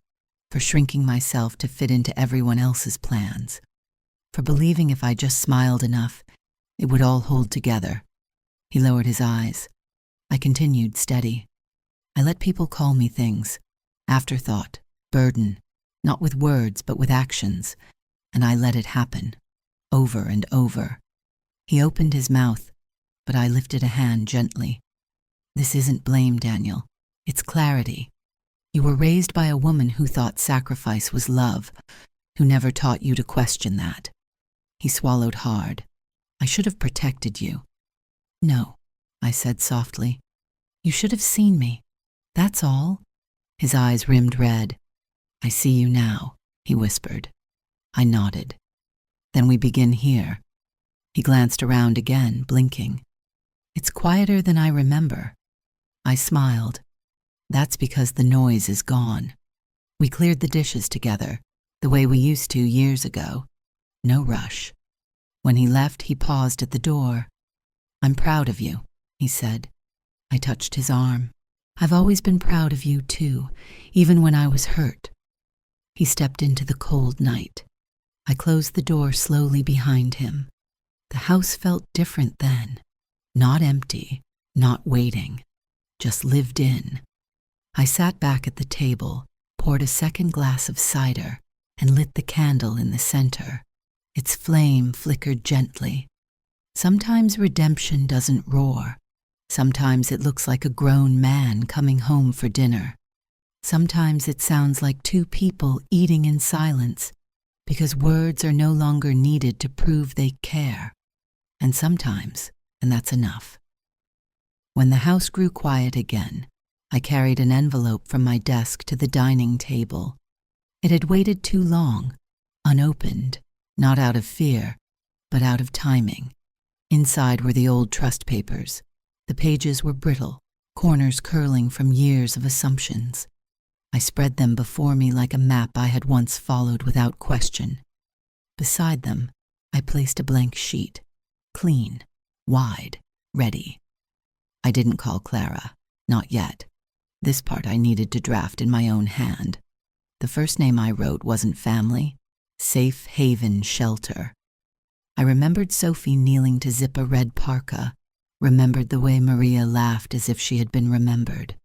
for shrinking myself to fit into everyone else's plans, for believing if I just smiled enough, it would all hold together." He lowered his eyes. I continued steady. "I let people call me things. Afterthought, burden, not with words but with actions, and I let it happen, over and over." He opened his mouth, but I lifted a hand gently. "This isn't blame, Daniel. It's clarity. You were raised by a woman who thought sacrifice was love, who never taught you to question that." He swallowed hard. "I should have protected you." "No," I said softly. "You should have seen me. That's all." His eyes rimmed red. "I see you now," he whispered. I nodded. "Then we begin here." He glanced around again, blinking. "It's quieter than I remember." I smiled. "That's because the noise is gone. We cleared the dishes together, the way we used to years ago. No rush." When he left, he paused at the door. "I'm proud of you," he said. I touched his arm. "I've always been proud of you, too, even when I was hurt." He stepped into the cold night. I closed the door slowly behind him. The house felt different then. Not empty, not waiting, just lived in. I sat back at the table, poured a second glass of cider, and lit the candle in the center. Its flame flickered gently. Sometimes redemption doesn't roar. Sometimes it looks like a grown man coming home for dinner. Sometimes it sounds like two people eating in silence, because words are no longer needed to prove they care. And sometimes, and that's enough. When the house grew quiet again, I carried an envelope from my desk to the dining table. It had waited too long, unopened, not out of fear, but out of timing. Inside were the old trust papers. The pages were brittle, corners curling from years of assumptions. I spread them before me like a map I had once followed without question. Beside them, I placed a blank sheet, clean, wide, ready. I didn't call Clara, not yet. This part I needed to draft in my own hand. The first name I wrote wasn't family, Safe Haven Shelter. I remembered Sophie kneeling to zip a red parka, remembered the way Maria laughed as if she had been remembered.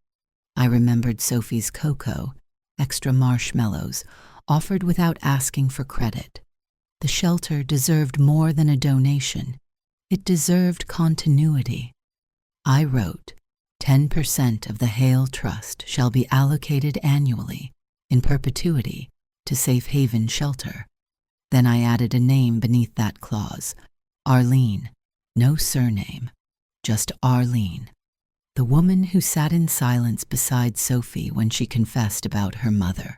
I remembered Sophie's cocoa, extra marshmallows, offered without asking for credit. The shelter deserved more than a donation. It deserved continuity. I wrote, 10% of the Hale Trust shall be allocated annually, in perpetuity, to Safe Haven Shelter. Then I added a name beneath that clause, Arlene, no surname, just Arlene, the woman who sat in silence beside Sophie when she confessed about her mother.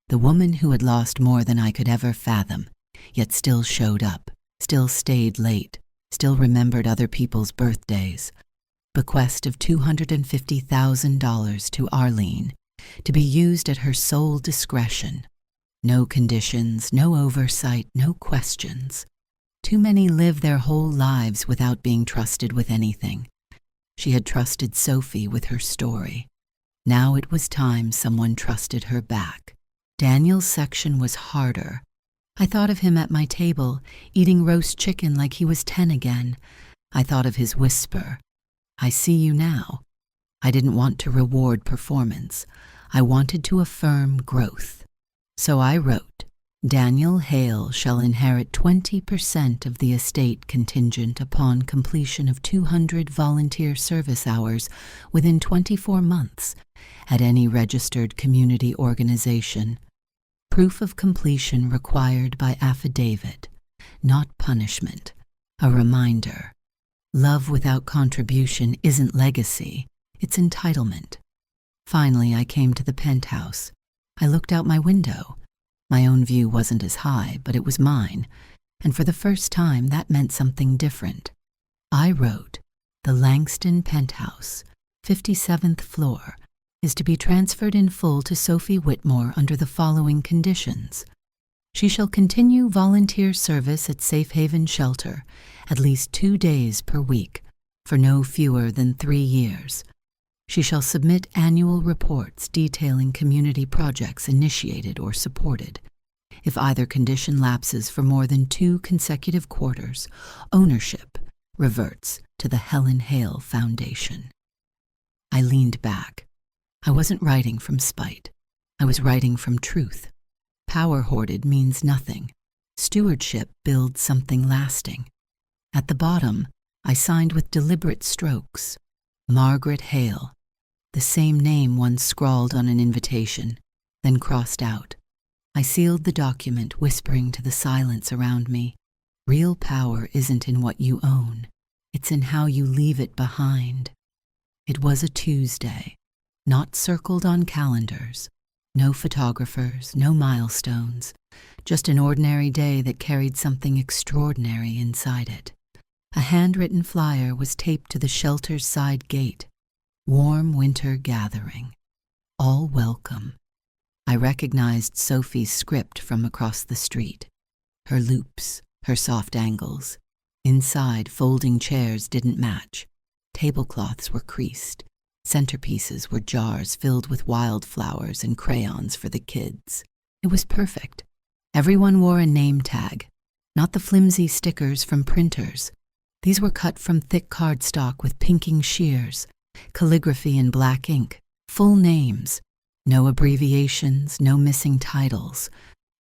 The woman who had lost more than I could ever fathom, yet still showed up, still stayed late, still remembered other people's birthdays. Bequest of $250,000 to Arlene, to be used at her sole discretion. No conditions, no oversight, no questions. Too many live their whole lives without being trusted with anything. She had trusted Sophie with her story. Now it was time someone trusted her back. Daniel's section was harder. I thought of him at my table, eating roast chicken like he was 10 again. I thought of his whisper, "I see you now." I didn't want to reward performance. I wanted to affirm growth. So I wrote, Daniel Hale shall inherit 20% of the estate contingent upon completion of 200 volunteer service hours within 24 months at any registered community organization. Proof of completion required by affidavit, not punishment. A reminder. Love without contribution isn't legacy, it's entitlement. Finally, I came to the penthouse. I looked out my window. My own view wasn't as high, but it was mine, and for the first time that meant something different. I wrote, the Langston penthouse, 57th floor, is to be transferred in full to Sophie Whitmore under the following conditions. She shall continue volunteer service at Safe Haven Shelter at least 2 days per week for no fewer than 3 years. She shall submit annual reports detailing community projects initiated or supported. If either condition lapses for more than 2 consecutive quarters, ownership reverts to the Helen Hale Foundation. I leaned back. I wasn't writing from spite. I was writing from truth. Power hoarded means nothing. Stewardship builds something lasting. At the bottom, I signed with deliberate strokes, Margaret Hale, the same name once scrawled on an invitation, then crossed out. I sealed the document, whispering to the silence around me, real power isn't in what you own, it's in how you leave it behind. It was a Tuesday, not circled on calendars, no photographers, no milestones, just an ordinary day that carried something extraordinary inside it. A handwritten flyer was taped to the shelter's side gate. Warm winter gathering. All welcome. I recognized Sophie's script from across the street. Her loops, her soft angles. Inside, folding chairs didn't match. Tablecloths were creased. Centerpieces were jars filled with wildflowers and crayons for the kids. It was perfect. Everyone wore a name tag, not the flimsy stickers from printers. These were cut from thick cardstock with pinking shears, calligraphy in black ink, full names, no abbreviations, no missing titles.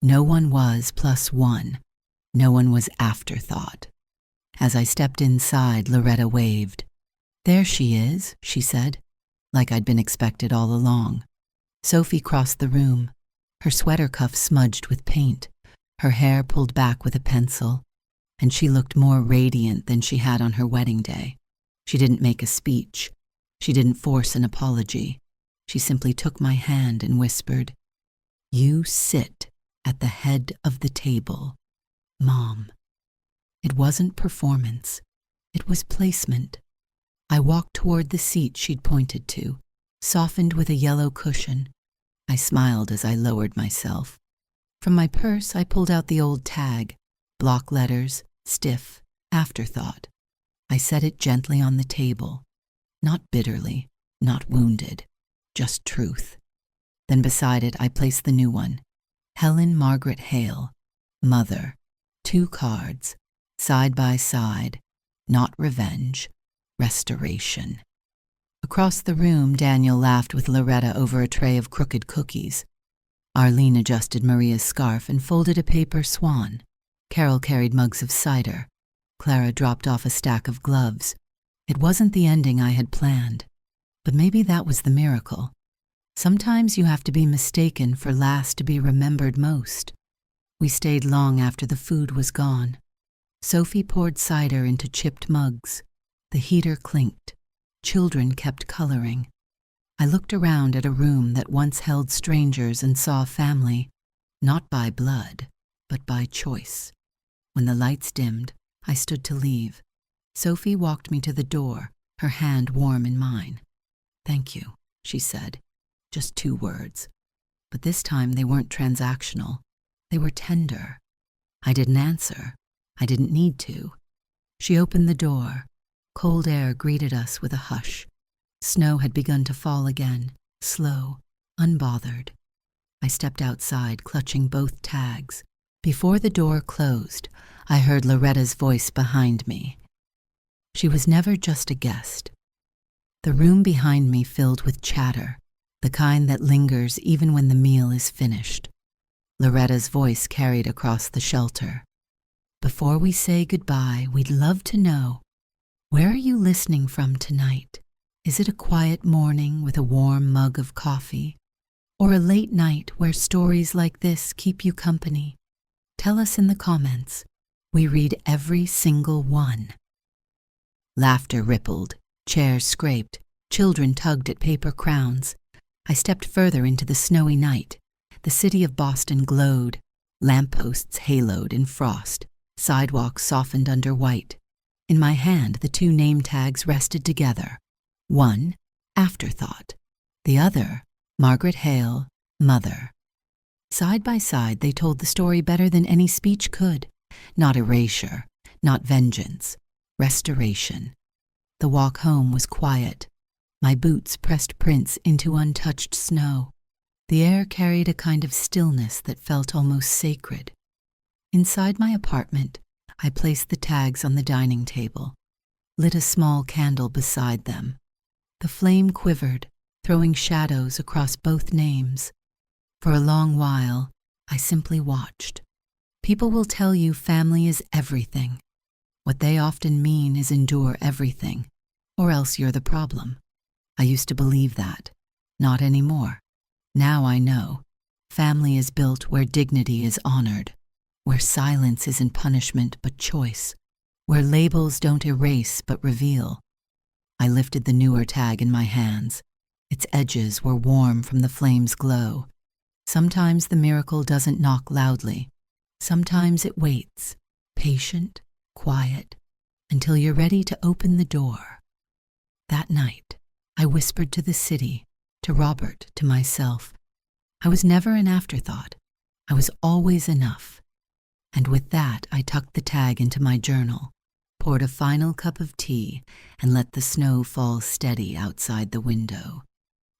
No one was +1. No one was Afterthought. As I stepped inside, Loretta waved. There she is, she said, like I'd been expected all along. Sophie crossed the room, her sweater cuff smudged with paint, her hair pulled back with a pencil, and she looked more radiant than she had on her wedding day. She didn't make a speech. She didn't force an apology. She simply took my hand and whispered, You sit at the head of the table, Mom. It wasn't performance. It was placement. I walked toward the seat she'd pointed to, softened with a yellow cushion. I smiled as I lowered myself. From my purse, I pulled out the old tag, block letters, stiff, Afterthought. I set it gently on the table, not bitterly, not wounded, just truth. Then beside it, I placed the new one, Helen Margaret Hale, Mother, 2 cards, side by side, not revenge, restoration. Across the room, Daniel laughed with Loretta over a tray of crooked cookies. Arlene adjusted Maria's scarf and folded a paper swan. Carol carried mugs of cider. Clara dropped off a stack of gloves. It wasn't the ending I had planned, but maybe that was the miracle. Sometimes you have to be mistaken for last to be remembered most. We stayed long after the food was gone. Sophie poured cider into chipped mugs. The heater clinked. Children kept coloring. I looked around at a room that once held strangers and saw a family, not by blood, but by choice. When the lights dimmed, I stood to leave. Sophie walked me to the door, her hand warm in mine. Thank you, she said. Just 2 words. But this time they weren't transactional. They were tender. I didn't answer. I didn't need to. She opened the door. Cold air greeted us with a hush. Snow had begun to fall again, slow, unbothered. I stepped outside, clutching both tags. Before the door closed, I heard Loretta's voice behind me. She was never just a guest. The room behind me filled with chatter, the kind that lingers even when the meal is finished. Loretta's voice carried across the shelter. Before we say goodbye, we'd love to know, where are you listening from tonight? Is it a quiet morning with a warm mug of coffee? Or a late night where stories like this keep you company? Tell us in the comments. We read every single one. Laughter rippled, chairs scraped, children tugged at paper crowns. I stepped further into the snowy night. The city of Boston glowed, lampposts haloed in frost, sidewalks softened under white. In my hand, the two name tags rested together. One, Afterthought. The other, Margaret Hale, Mother. Side by side, they told the story better than any speech could. Not erasure, not vengeance, restoration. The walk home was quiet. My boots pressed prints into untouched snow. The air carried a kind of stillness that felt almost sacred. Inside my apartment, I placed the tags on the dining table, lit a small candle beside them. The flame quivered, throwing shadows across both names. For a long while, I simply watched. People will tell you family is everything. What they often mean is endure everything, or else you're the problem. I used to believe that. Not anymore. Now I know. Family is built where dignity is honored, where silence isn't punishment but choice, where labels don't erase but reveal. I lifted the newer tag in my hands. Its edges were warm from the flame's glow. Sometimes the miracle doesn't knock loudly. Sometimes it waits, patient, quiet, until you're ready to open the door. That night, I whispered to the city, to Robert, to myself. I was never an afterthought. I was always enough. And with that, I tucked the tag into my journal, poured a final cup of tea, and let the snow fall steady outside the window.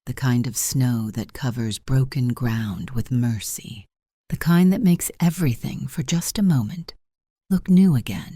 The kind of snow that covers broken ground with mercy. The kind that makes everything, for just a moment, look new again.